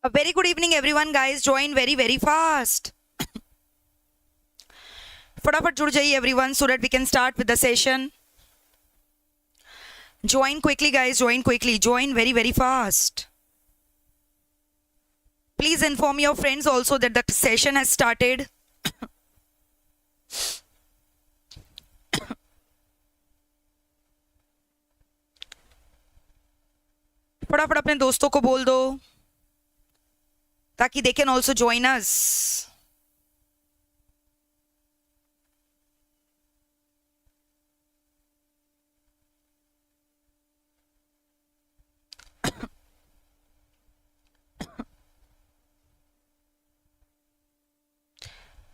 A very good evening, everyone, guys. Join very fast. फटाफट जुड़ जाइए everyone so that we can start with the session. Join quickly, guys. Join quickly. Join very fast. Please inform your friends also that the session has started. फटाफट अपने दोस्तों को बोल दो ताकि they can also join us.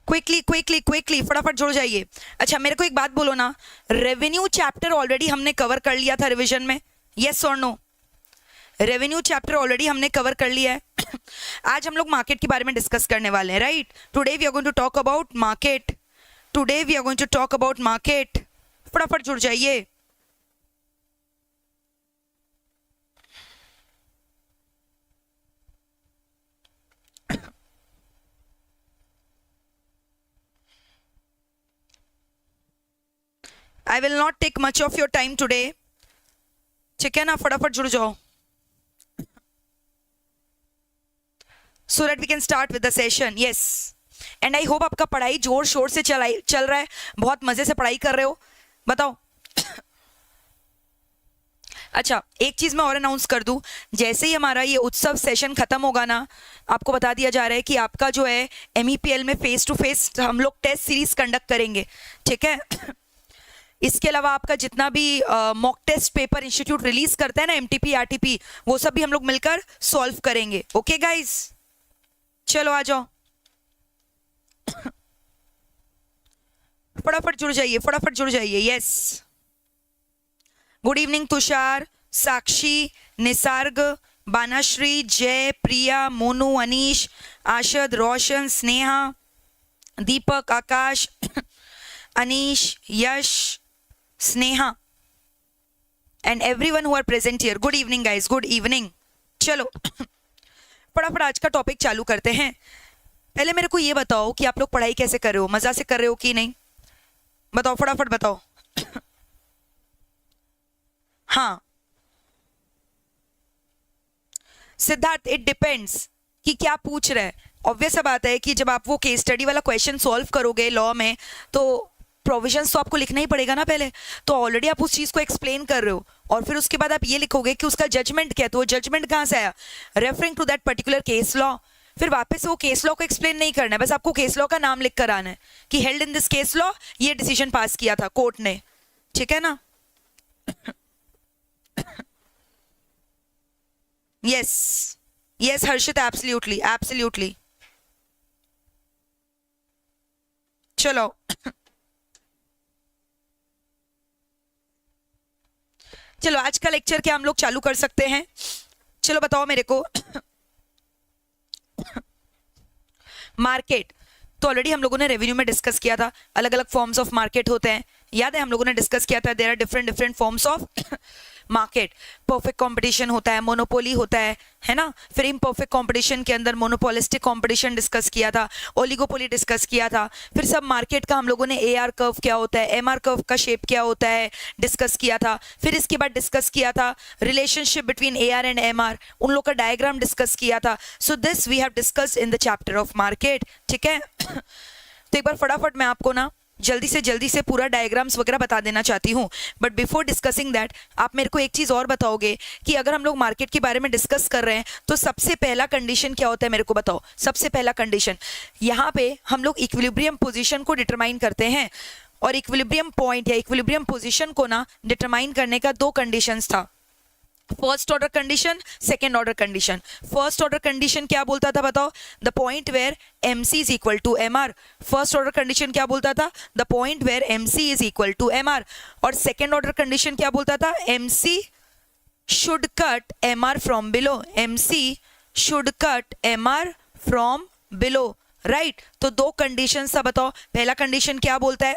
Quickly फटाफट जुड़ जाइए. अच्छा, मेरे को एक बात बोलो ना, रेवेन्यू चैप्टर ऑलरेडी हमने कवर कर लिया था रिवीजन में, यस और नो? रेवेन्यू चैप्टर ऑलरेडी हमने कवर कर लिया है. आज हम लोग मार्केट के बारे में डिस्कस करने वाले हैं, right? Today we are going to talk about market. Today we are going to talk about market. फटाफट जुड़ जाइए. I will not take much of your time today. ठीक है ना? फटाफट जुड़ जाओ so that we can start with the session. Yes. And I hope आपका पढ़ाई जोर शोर से चल रहा है, बहुत मजे से पढ़ाई कर रहे हो. बताओ. अच्छा, एक चीज मैं और अनाउंस कर दूं, जैसे ही हमारा ये उत्सव सेशन खत्म होगा ना, आपको बता दिया जा रहा है कि आपका जो है MEPL में फेस टू फेस हम लोग टेस्ट सीरीज कंडक्ट करेंगे. ठीक है? इसके अलावा आपका जितना भी mock test paper institute release करता है ना, MTP RTP, वो सब भी हम लोग मिलकर सॉल्व करेंगे. ओके गाइस, चलो आ जाओ. फटाफट जुड़ जाइए, फटाफट जुड़ जाइए. यस, गुड इवनिंग तुषार, साक्षी, निसर्ग, बानाश्री, जय, प्रिया, मोनू, अनीश, आशद, रोशन, स्नेहा, दीपक, आकाश, अनीश, यश, Sneha, and everyone who are present here. Good evening guys, good evening. चलो फटाफट आज का टॉपिक चालू करते हैं. पहले मेरे को ये बताओ कि आप लोग पढ़ाई कैसे कर रहे हो, मजा से कर रहे हो कि नहीं? बताओ, फटाफट बताओ. हाँ सिद्धार्थ, इट डिपेंड्स कि क्या पूछ रहे हैं. ऑब्वियस बात है कि जब आप वो केस स्टडी वाला क्वेश्चन सॉल्व करोगे लॉ में, तो प्रोविजंस तो आपको लिखना ही पड़ेगा ना पहले. तो ऑलरेडी आप उस चीज को एक्सप्लेन कर रहे हो और फिर उसके बाद आप ये लिखोगे कि उसका जजमेंट क्या है. तो वो जजमेंट कहाँ से आया? Referring to that particular case law. फिर वापस से वो केस लॉ को एक्सप्लेन नहीं करना है, बस आपको केस लॉ का नाम लिख कर आना है कि held in this case law ये डिसीजन पास किया था कोर्ट ने. ठीक है ना? यस यस हर्षित, एब्सोल्युटली एब्सोल्युटली. चलो चलो आज का लेक्चर क्या हम लोग चालू कर सकते हैं? चलो बताओ मेरे को. मार्केट तो ऑलरेडी हम लोगों ने रेवेन्यू में डिस्कस किया था. अलग अलग फॉर्म्स ऑफ मार्केट होते हैं, याद है? हम लोगों ने डिस्कस किया था. There are different forms of market. Perfect competition होता है, मोनोपोली होता है ना? फिर इम्परफेक्ट कंपटीशन के अंदर मोनोपोलिस्टिक कंपटीशन डिस्कस किया था, ओलिगोपोली डिस्कस किया था. फिर सब मार्केट का हम लोगों ने AR कर्व क्या होता है, MR कर्व का शेप क्या होता है डिस्कस किया था. फिर इसके बाद डिस्कस किया था relationship between AR and MR, उन लोग का डायग्राम डिस्कस किया था. So this we have discussed in the chapter of market. ठीक है? तो एक बार फटाफट मैं आपको ना जल्दी से पूरा डायग्राम्स वगैरह बता देना चाहती हूँ. बट बिफोर डिस्कसिंग दैट, आप मेरे को एक चीज़ और बताओगे कि अगर हम लोग मार्केट के बारे में डिस्कस कर रहे हैं तो सबसे पहला कंडीशन क्या होता है? मेरे को बताओ. सबसे पहला कंडीशन, यहाँ पे हम लोग इक्विलिब्रियम पोजीशन को डिटरमाइन करते हैं. और इक्विलिब्रियम पॉइंट या इक्विलिब्रियम पोजीशन को ना डिटरमाइन करने का दो कंडीशंस था. First order condition, second order condition. First order condition क्या बोलता था बताओ? The point where MC is equal to MR. First order condition क्या बोलता था? The point where MC is equal to MR. और सेकेंड ऑर्डर कंडीशन क्या बोलता था? MC should cut MR from below. MC should cut MR from below. Right तो दो condition सा बताओ, पहला कंडीशन क्या बोलता है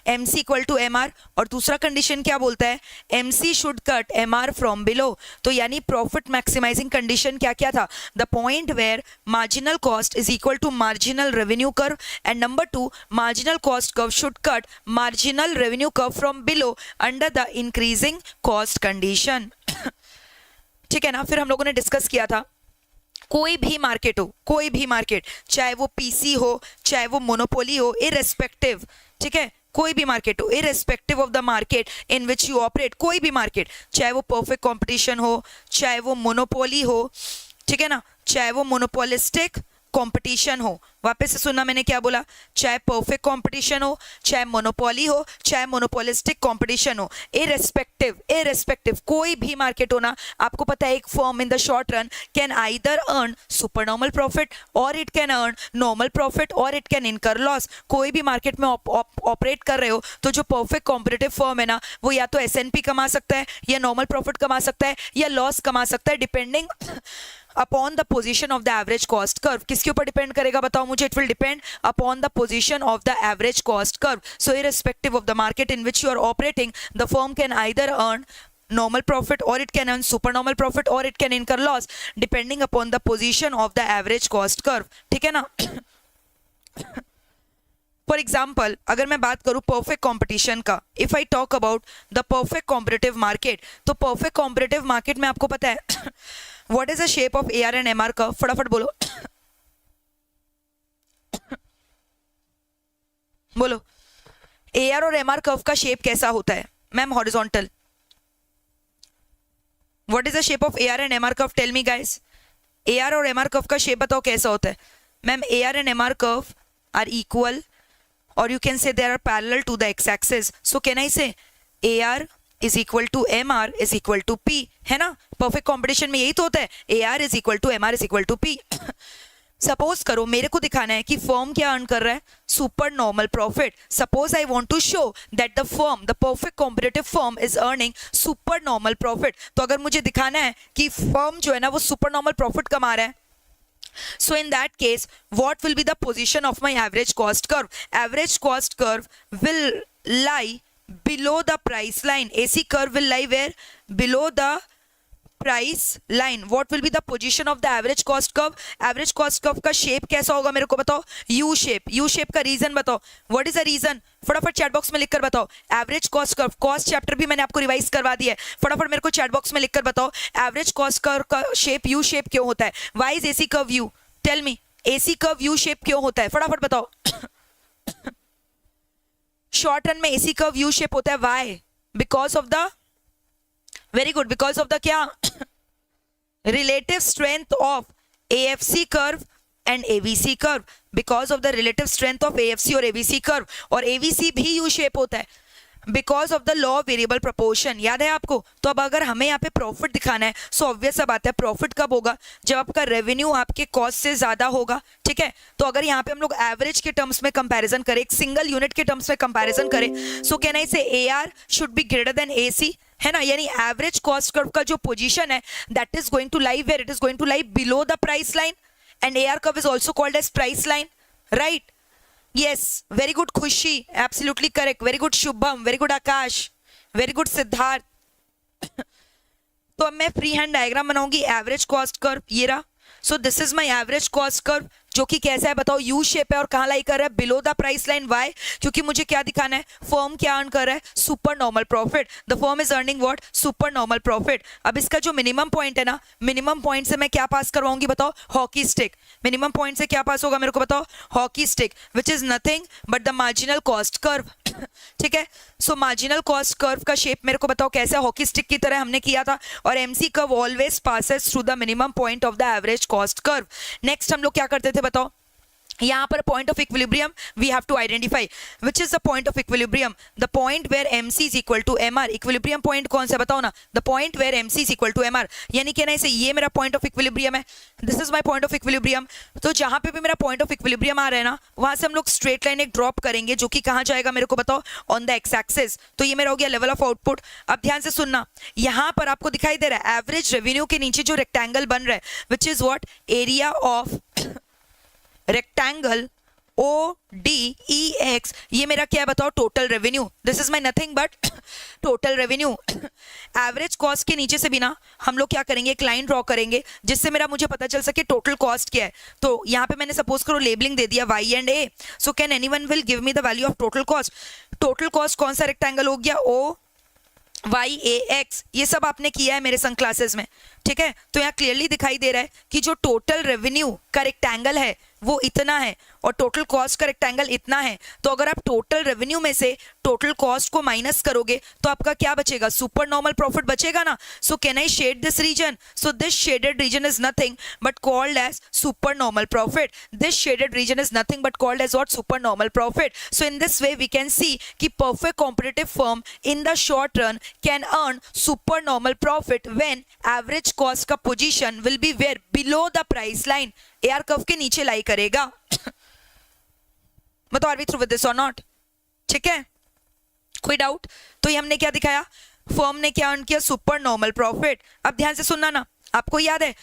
MC इक्वल टू MR, और दूसरा कंडीशन क्या बोलता है MC should cut MR from below. तो यानी प्रॉफिट मैक्सिमाइजिंग कंडीशन क्या क्या था, the point where marginal cost is equal to marginal revenue curve, and number 2 marginal cost curve should cut marginal revenue curve from below under the increasing cost condition. ठीक है ना। फिर हम लोगों ने डिस्कस किया था कोई भी मार्केट हो, कोई भी मार्केट, चाहे वो पीसी हो चाहे वो मोनोपोली हो, इररेस्पेक्टिव, ठीक है, कोई भी मार्केट हो, irrespective of the market in which you operate, कोई भी मार्केट, चाहे वो परफेक्ट कंपटीशन हो चाहे वो मोनोपोली हो, ठीक है ना, चाहे वो मोनोपोलिस्टिक कंपटीशन हो, वापस से सुनना मैंने क्या बोला, चाहे परफेक्ट कंपटीशन हो चाहे मोनोपोली हो चाहे मोनोपोलिस्टिक कंपटीशन हो, इररेस्पेक्टिव कोई भी मार्केट हो ना, आपको पता है एक firm in the short run can either earn super normal profit or it can earn normal profit or it can incur loss. कोई भी मार्केट में ऑपरेट कर रहे हो तो जो परफेक्ट कॉम्पिटिटिव फर्म है ना वो या तो S&P कमा सकता है या नॉर्मल प्रॉफिट कमा सकता है या लॉस कमा सकता है, depending upon the position of the average cost curve. किसके ऊपर डिपेंड करेगा बताओ मुझे, it will depend upon the position of the average cost curve. So irrespective of the market in which you are operating, the firm can either earn normal profit or it can earn super normal profit or it can incur loss depending upon the position of the average cost curve, ठीक है ना। For example अगर मैं बात करूं perfect competition का, if I talk about the perfect competitive market, तो perfect competitive market में आपको पता है what is the shape of AR and MR curve, फटाफट बोलो बोलो AR और MR कर्व का शेप कैसा होता है ma'am, horizontal. What is the shape of AR and MR curve, tell me guys. AR और MR कर्व का शेप बताओ कैसा होता है ma'am. AR and MR curve are equal or you can say they are parallel to the x-axis. So can I say AR is equal to MR is equal to P, है ना। perfect competition में यही तो होता है, AR is equal to MR is equal to P। Suppose करो मेरे को दिखाना है कि फर्म क्या अर्न कर रहा है, super normal profit. Suppose I want to show that the firm, the perfect competitive firm is earning super normal profit. तो अगर मुझे दिखाना है कि फर्म जो है ना वो सुपर नॉर्मल प्रॉफिट कमा रहा है, so in that case what will be the position of my average cost curve? Average cost curve will lie below the price line. AC curve will lie where? Below the price line. What will be the position of the average cost curve? Average cost curve का shape कैसा होगा मेरे को बताओ, U shape। U shape का reason बताओ, what is the reason? फटाफट chat box में लिखकर बताओ। Average cost curve, cost chapter भी मैंने आपको रिवाइज करवा दिया है, फटाफट मेरे को चैट बॉक्स में लिखकर बताओ एवरेज कॉस्ट कर्व का शेप यू शेप क्यों होता है। Why is AC curve U, tell me, AC curve U shape क्यों होता है, फटाफट बताओ। शॉर्ट रन में AC कर्व यू शेप होता है, why? Because of the, very good, because of the क्या, relative strength of AFC curve and AVC curve, because of the relative strength of AFC और AVC curve, और AVC भी U shape होता है because of the law of variable proportion, याद है आपको। तो अब अगर हमें यहाँ पे प्रॉफिट दिखाना है सो ऑब्वियस सा बात है प्रॉफिट कब होगा, जब आपका रेवेन्यू आपके कॉस्ट से ज्यादा होगा, ठीक है। तो अगर यहाँ पे हम लोग एवरेज के टर्म्स में कंपैरिजन करें, एक सिंगल यूनिट के टर्म्स में कंपैरिजन करें, सो कैन आई से AR should be greater than AC, है ना। यानी एवरेज कॉस्ट कर्व का जो पोजीशन है that is going to lie where, it is going to lie below the price line, and AR curve is also called as price line, right? Yes, very good Khushi, absolutely correct, very good Shubham, very good Akash, very good Siddharth। तो अब मैं free hand diagram बनाऊंगी average cost curve, ये रहा। So this is my average cost curve जो कि कैसा है बताओ, यू शेप है और कहाँ लाई कर रहा है, below the price line. Why? क्योंकि मुझे क्या दिखाना है, फर्म क्या अर्न कर रहा है, super normal profit. The firm is earning what, super normal profit. अब इसका जो मिनिमम पॉइंट है ना, मिनिमम पॉइंट से मैं क्या पास करवाऊंगी बताओ, हॉकी स्टिक। मिनिमम पॉइंट से क्या पास होगा मेरे को बताओ, hockey stick, which is nothing but the marginal cost curve, ठीक है। सो मार्जिनल कॉस्ट कर्व का शेप मेरे को बताओ कैसा, हॉकी स्टिक की तरह हमने किया था, और MC curve always passes through the minimum point of the average cost curve. Next हम लोग क्या करते थे बताओ, यहाँ पर point of equilibrium we have to identify, which is the point of equilibrium, the point where MC is equal to MR। इक्विलिब्रियम पॉइंट कौन सा बताओ ना, the point where MC is equal to MR। यानी कि ना इसे, ये मेरा पॉइंट ऑफ इक्विलिब्रियम है, this is my point of equilibrium. तो जहां पे भी मेरा पॉइंट ऑफ इक्विलिब्रियम आ रहा है ना, वहां से हम लोग स्ट्रेट लाइन एक ड्रॉप करेंगे जो कि कहाँ जाएगा मेरे को बताओ, ऑन द एक्स एक्सिस। तो ये मेरा हो गया लेवल ऑफ आउटपुट। अब ध्यान से सुनना, यहाँ पर आपको दिखाई दे रहा है एवरेज रेवेन्यू के नीचे जो रेक्टेंगल बन रहा है, which is what, area of rectangle ODEX, ये मेरा क्या है बताओ, total revenue. This is my nothing but total revenue. Average cost के नीचे से भी ना हम लोग क्या करेंगे, एक लाइन ड्रॉ करेंगे जिससे मेरा मुझे पता चल सके टोटल कॉस्ट क्या है. तो यहाँ पे मैंने सपोज करो लेबलिंग दे दिया Y&A. So can anyone will give me the value of total cost. Total cost कौन सा रेक्टेंगल हो गया, OYAX. ये सब आपने किया है मेरे संग क्लासेस में, ठीक है. तो यहाँ क्लियरली दिखाई दे रहा है कि जो टोटल रेवेन्यू का रेक्टेंगल है वो इतना है और टोटल कॉस्ट का रेक्टेंगल इतना है. तो अगर आप टोटल रेवेन्यू में से टोटल कॉस्ट को माइनस करोगे तो आपका क्या बचेगा, सुपर नॉर्मल प्रॉफिट बचेगा ना. So can I shade this region. So this shaded region is nothing but called as super normal profit. This shaded region is nothing but called as what, super normal profit. So in this way we can see कि perfect competitive firm in the short run can earn super normal profit when average cost का position will be where below the price line. AR curve के नीचे लाई करेगा. बताओ are we through with this और not. ठीक है, कोई doubt. तो ये हमने क्या दिखाया, फर्म ने क्या अर्न किया, सुपर नॉर्मल प्रॉफिट. अब ध्यान से सुनना ना, आपको याद है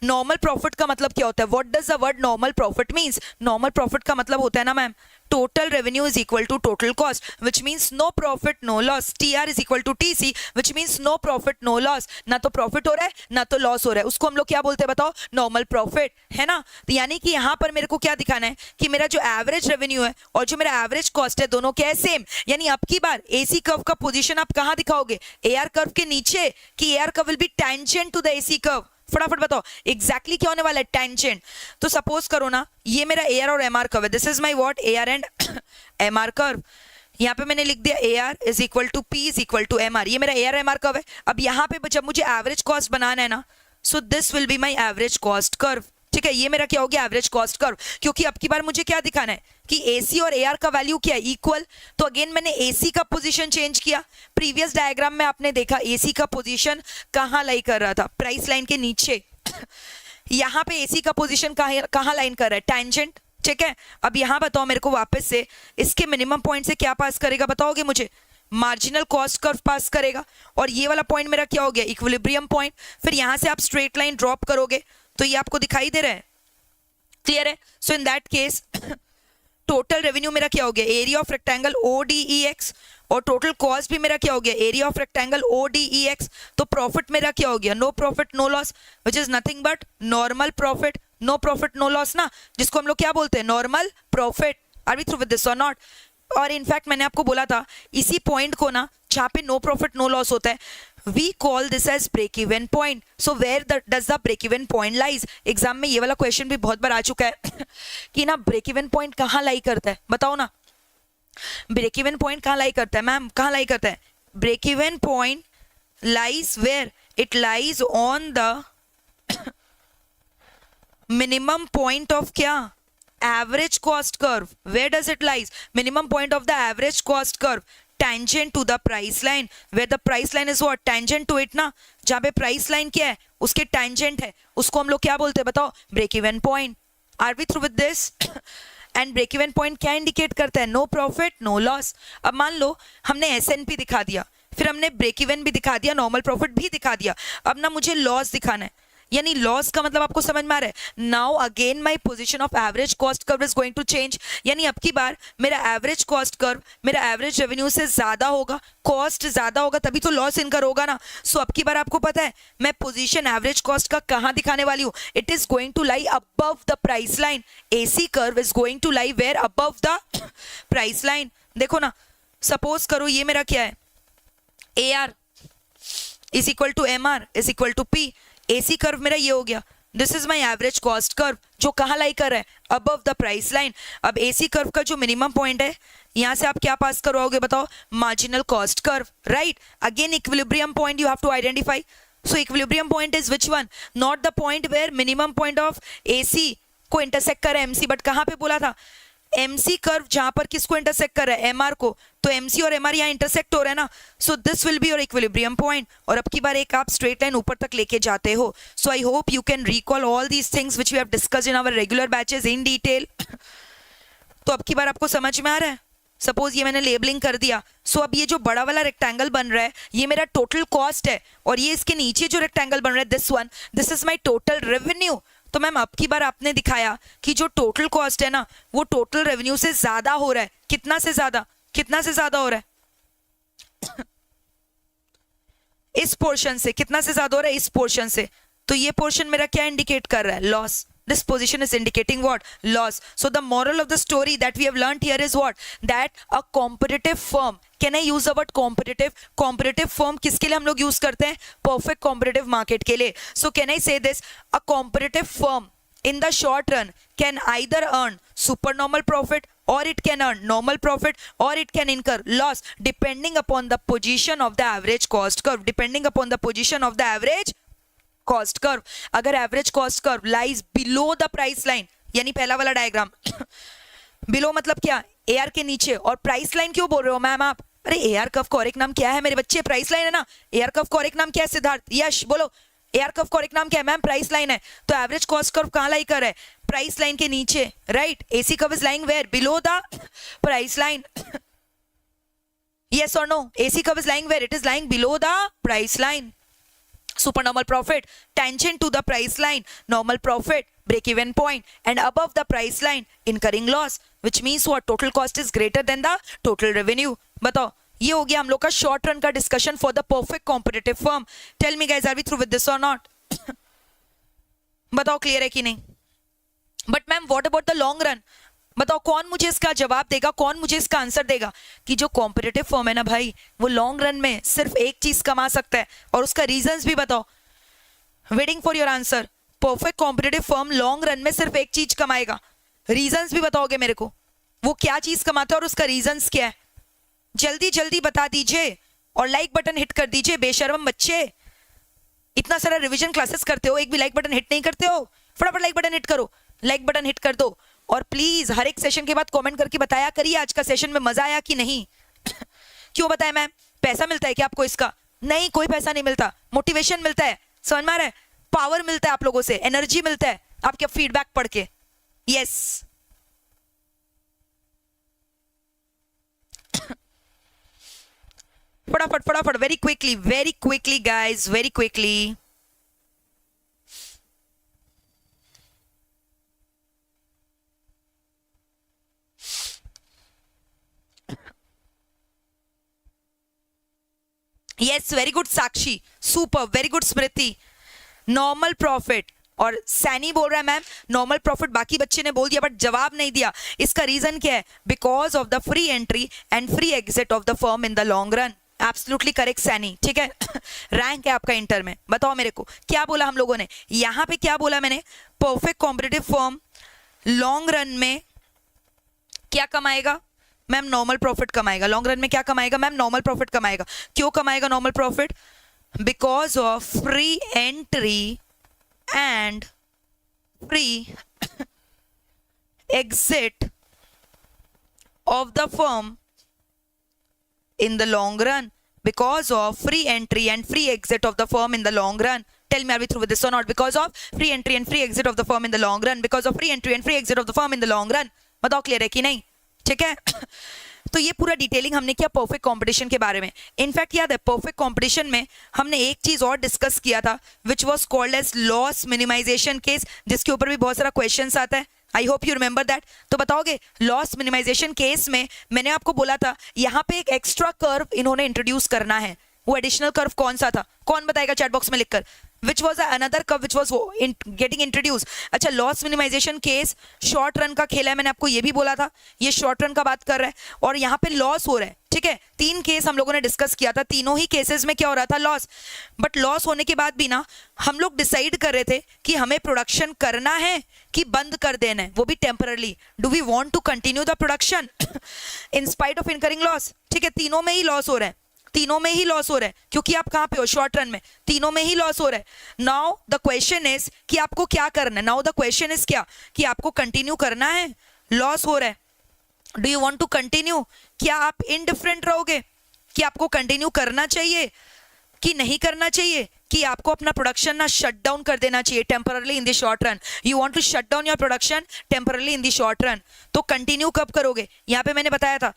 नॉर्मल प्रॉफिट का मतलब क्या होता है, what does the word normal profit means. Normal profit का मतलब होता है ना ma'am, total revenue is equal to total cost, which means no profit no loss. TR is equal to TC, which means no profit no loss. ना तो profit हो रहा है ना तो लॉस हो रहा है, उसको हम लोग क्या बोलते हैं बताओ, नॉर्मल प्रॉफिट, है ना. तो यानी कि यहाँ पर मेरे को क्या दिखाना है कि मेरा जो एवरेज रेवेन्यू है और जो मेरा एवरेज कॉस्ट है दोनों क्या है, सेम. यानी अब की बार AC कर्व का पोजीशन आप कहाँ दिखाओगे, AR कर्व के नीचे कि AR curve will be tangent to the AC curve. फटाफट बताओ एग्जैक्टली क्या होने वाला है, टेंजेंट. तो सपोज करो ना ये मेरा AR और MR कर्व है. This is my what, AR and MR curve. यहाँ पे मैंने लिख दिया AR is equal to P is equal to MR. ये मेरा AR MR कर्व है. अब यहाँ पे जब मुझे एवरेज कॉस्ट बनाना है ना, so this will be my average cost curve. ठीक है, ये मेरा क्या हो गया, एवरेज कॉस्ट कर्व. क्योंकि अब की बार मुझे क्या दिखाना है कि AC और AR का वैल्यू क्या है, इक्वल. तो अगेन मैंने AC का पोजीशन चेंज किया. प्रीवियस डायग्राम में आपने देखा AC का पोजीशन कहाँ लाई कर रहा था, प्राइस लाइन के नीचे. यहाँ पे AC का पोजीशन कहाँ लाइन कर रहा है, टेंजेंट. ठीक है, अब यहाँ बताओ मेरे को वापस से इसके मिनिमम पॉइंट से क्या पास करेगा बताओगे मुझे, मार्जिनल कॉस्ट कर्व पास करेगा. और ये वाला पॉइंट मेरा क्या हो गया, इक्विलिब्रियम पॉइंट. फिर यहाँ से आप स्ट्रेट लाइन ड्रॉप करोगे तो ये आपको दिखाई दे रहा है, क्लियर है. So in that case total revenue मेरा क्या हो गया, एरिया ऑफ रेक्टेंगल ODEX. और टोटल कॉस्ट भी मेरा क्या हो गया, एरिया ऑफ रेक्टेंगल ODEX. तो प्रॉफिट मेरा क्या हो गया, no profit no loss, which is nothing but normal profit. No profit no loss ना, जिसको हम लोग क्या बोलते हैं, normal profit. Are we through with this और नॉट. और इनफैक्ट मैंने आपको बोला था इसी पॉइंट को ना जहाँ पे नो प्रॉफिट नो लॉस होता है, we call this as break even point. So where does the break even point lies. Exam में ये वाला क्वेश्चन भी बहुत बार आ चुका है कि ना ब्रेक इवन पॉइंट कहाँ लाई करता है, बताओ ना. ब्रेक इवन पॉइंट कहाँ लाई करता है मैम, कहाँ लाई करता है, break even point lies where, it lies on the minimum point of क्या, average cost curve. Where does it lies, minimum point of the average cost curve, tangent to the price line, where the price line is what, tangent to it ना. जहाँ पे price line क्या है उसके tangent है, उसको हम लोग क्या बोलते हैं बताओ, break even point. Are we through with this. And break even point क्या इंडिकेट करता है, नो प्रॉफिट नो लॉस. अब मान लो हमने SNP दिखा दिया, फिर हमने ब्रेक इवन भी दिखा दिया, नॉर्मल प्रॉफिट भी दिखा दिया. अब ना मुझे लॉस दिखाना है, यानी लॉस का मतलब आपको समझ में आ रहा है. Now again my position of average cost curve is going to change. यानी अब की बार मेरा एवरेज कॉस्ट कर्व मेरा एवरेज रेवेन्यू से ज्यादा होगा, कॉस्ट ज्यादा होगा, तभी तो लॉस इनकर होगा ना. सो अब की बार आपको पता है मैं पोजीशन एवरेज कॉस्ट का कहाँ दिखाने वाली हूँ, it is going to lie above the price line. AC curve is going to lie where, above the price line. देखो ना, सपोज करो ये मेरा क्या है, AR is equal to MR is equal to P. AC curve मेरा ये हो गया, this is my average cost curve जो कहाँ लाई कर रहा है, अबव द प्राइस लाइन. अब AC कर्व का जो मिनिमम पॉइंट है यहाँ से आप क्या पास करवाओगे बताओ, marginal cost curve, right. Again equilibrium point you have to identify. So equilibrium point is which one, not the point where minimum point of AC को इंटरसेक्ट कर रहा है MC, बट कहाँ पे बोला था, MC कर्व जहां पर किसको इंटरसेक्ट कर रहा है, MR को. तो MC और MR यहाँ इंटरसेक्ट हो रहा है ना. So this will be your equilibrium point. और अब की बार एक आप स्ट्रेट लाइन ऊपर तक लेके जाते हो. So I hope you can recall all these things which we have discussed in our regular batches in detail. तो अब की बार आपको समझ में आ रहा है. सपोज ये मैंने लेबलिंग कर दिया. सो अब ये जो बड़ा वाला रेक्टेंगल बन रहा है ये मेरा टोटल कॉस्ट है, और ये इसके नीचे जो रेक्टेंगल बन रहा है this one, this is my total revenue. तो मैम अब की बार आपने दिखाया कि जो टोटल कॉस्ट है ना वो टोटल रेवेन्यू से ज्यादा हो रहा है। कितना से ज्यादा, कितना से ज्यादा हो रहा है? इस पोर्शन से कितना से ज्यादा हो रहा है? इस पोर्शन से। तो ये पोर्शन मेरा क्या इंडिकेट कर रहा है? Loss. This position is indicating what? Loss. So the moral of the story that we have learned here is what? That a competitive firm. Can I use the word competitive? Competitive firm किसके लिए हम लोग use करते हैं? Perfect competitive market के लिए. So can I say this? A competitive firm in the short run can either earn supernormal profit or it can earn normal profit or it can incur loss depending upon the position of the average cost curve. Depending upon the position of the average cost curve. अगर average cost curve lies below the price line, यानी पहला वाला diagram below मतलब क्या? AR के नीचे. और price line क्यों बोल रहे हो मैम आप? अरे एआर कर्व का और एक नाम क्या है मेरे बच्चे? प्राइस लाइन है ना. एआर कर्व का और एक नाम क्या है सिद्धार्थ? यश बोलो. एआर कर्व का और एक नाम क्या है मैम? प्राइस लाइन है. तो एवरेज कॉस्ट कर्व कहां लाई कर है? प्राइस लाइन के नीचे, right. AC curve is lying where? Below the price line. yes or no? AC curve is lying where? It is lying below the price line. Supernormal profit tangent to the price line, normal profit break even point, and above the price line incurring loss, which means what? Total cost is greater than the total revenue. बताओ, ये हो गया हम लोग का short run का discussion for the perfect competitive firm. Tell me guys, are we through with this और not? बताओ क्लियर है कि नहीं? But ma'am what about the long run? बताओ कौन मुझे इसका जवाब देगा, कौन मुझे इसका आंसर देगा कि जो कॉम्पिटिटिव फर्म है ना भाई, वो लॉन्ग रन में सिर्फ एक चीज कमा सकता है, और उसका रीजंस भी बताओ. Waiting for your answer. Perfect competitive firm long run में सिर्फ एक चीज कमाएगा. रीजंस भी बताओगे मेरे को, वो क्या चीज कमाता है और उसका रीजंस क्या है? जल्दी जल्दी बता दीजिए और लाइक बटन हिट कर दीजिए बेशर्म बच्चे. इतना सारा रिविजन क्लासेस करते हो, एक भी लाइक बटन हिट नहीं करते हो. फटाफट लाइक बटन हिट करो, लाइक बटन हिट कर दो. और प्लीज हर एक सेशन के बाद कमेंट करके बताया करिए आज का सेशन में मजा आया कि नहीं. क्यों बताया मैम? पैसा मिलता है क्या आपको इसका? नहीं, कोई पैसा नहीं मिलता. मोटिवेशन मिलता है, समझ में आ रहा है? पावर मिलता है आप लोगों से, एनर्जी मिलता है आपके फीडबैक पढ़ के. यस. फटाफट फटाफट, very quickly guys, very quickly. Yes, very good Sakshi, super, very good Smriti. Normal profit, और सैनी बोल रहा है मैम नॉर्मल प्रॉफिट बाकी बच्चे ने बोल दिया बट जवाब नहीं दिया. इसका रीजन क्या है? Because of the free entry and free exit of the firm in the long run. Absolutely correct Saini, ठीक है. रैंक है आपका इंटर में. बताओ मेरे को क्या बोला हम लोगों ने यहाँ पे? क्या बोला मैंने? Perfect competitive firm long run में क्या कमाएगा मैम? नॉर्मल प्रॉफिट कमाएगा. लॉन्ग रन में क्या कमाएगा मैम? नॉर्मल प्रॉफिट कमाएगा. क्यों कमाएगा normal profit? Because of free entry and free exit of the firm in the long run. Because of free entry and free exit of the firm in the long run. Tell me, are we through with this or not? Because of free entry and free exit of the firm in the long run. Because of free entry and free exit of the firm in the long run. बताओ clear है कि नहीं? ठीक है. तो ये पूरा detailing हमने किया परफेक्ट कंपटीशन के बारे में. इनफैक्ट याद है परफेक्ट कंपटीशन में हमने एक चीज और डिस्कस किया था which was called as loss minimization case, जिसके ऊपर भी बहुत सारा क्वेश्चन आता है. I hope you remember that. तो बताओगे लॉस मिनिमाइजेशन केस में मैंने आपको बोला था यहाँ पे एक एक्स्ट्रा कर्व इन्होंने इंट्रोड्यूस करना है. वो एडिशनल कर्व कौन सा था? कौन बताएगा चैट बॉक्स में लिखकर? which was another curve which was getting introduced. अच्छा, loss minimization case short run का खेला है, मैंने आपको ये भी बोला था. ये शॉर्ट रन का बात कर रहा है और यहाँ पे लॉस हो रहा है. ठीक है, 3 केस हम लोगों ने डिस्कस किया था. तीनों ही केसेस में क्या हो रहा था? लॉस. बट लॉस होने के बाद भी ना हम लोग डिसाइड कर रहे थे कि हमें प्रोडक्शन करना है कि बंद कर देना है, वो भी temporary. Do we want to continue the production in spite of incurring loss? ठीक है, तीनों में ही लॉस हो रहा है. तीनों में ही लॉस हो रहा है क्योंकि आप कहां पे हो? शॉर्ट रन में. तीनों में ही लॉस हो रहा है. नाउ द क्वेश्चन इज कि आपको क्या करना है. नाउ द क्वेश्चन इज क्या कि आपको कंटिन्यू करना है. लॉस हो रहा है, do you want to continue? क्या आप इनडिफरेंट रहोगे कि आपको कंटिन्यू करना चाहिए कि नहीं करना चाहिए, कि आपको अपना प्रोडक्शन ना शट डाउन कर देना चाहिए temporarily in the short run? You want to shut down your production temporarily in the short run. तो कंटिन्यू कब करोगे? यहाँ पे मैंने बताया था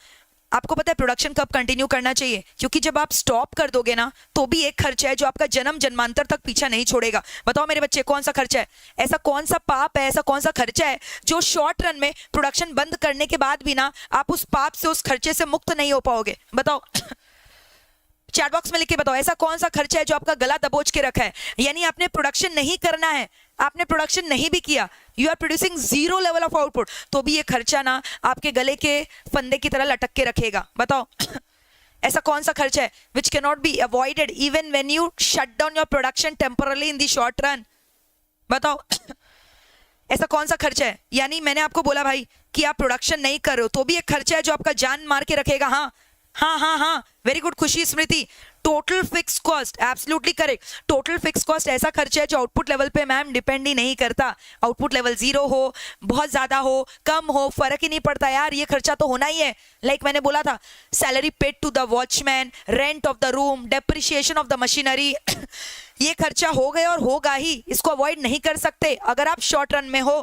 आपको पता है प्रोडक्शन कब कंटिन्यू करना चाहिए? क्योंकि जब आप स्टॉप कर दोगे ना तो भी एक खर्चा है जो आपका जन्म जन्मांतर तक पीछा नहीं छोड़ेगा। बताओ मेरे बच्चे, कौन सा खर्चा है? ऐसा कौन सा पाप है, ऐसा कौन सा खर्चा है जो शॉर्ट रन में प्रोडक्शन बंद करने के बाद भी ना आप उस पाप से, उस खर्चे से मुक्त नहीं हो पाओगे? बताओ चैट बॉक्स में लिख के बताओ, ऐसा कौन सा खर्चा है जो आपका गला दबोच के रखा है? यानी आपने प्रोडक्शन नहीं करना है, आपने प्रोडक्शन नहीं भी किया, you are producing zero level of output, तो भी ये खर्चा ना आपके गले के फंदे की तरह लटक के रखेगा। बताओ ऐसा कौन सा खर्चा है which can not be avoided even when you shut down your production temporarily in the short run? बताओ ऐसा कौन सा खर्चा है? यानी मैंने आपको बोला भाई कि आप प्रोडक्शन नहीं कर रहे हो तो भी एक खर्चा है जो आपका जान मार के रखेगा। हाँ हाँ हाँ हाँ, very good Khushi Smriti, total fix cost, absolutely correct. Total fix cost ऐसा खर्चा है जो आउटपुट लेवल पे मैम डिपेंड ही नहीं करता। आउटपुट लेवल 0 हो, बहुत ज्यादा हो, कम हो, फर्क ही नहीं पड़ता यार, ये खर्चा तो होना ही है। लाइक मैंने बोला था, salary paid to the watchman, rent of the room, depreciation of the machinery ये खर्चा हो गया और होगा ही, इसको अवॉइड नहीं कर सकते। अगर आप शॉर्ट रन में हो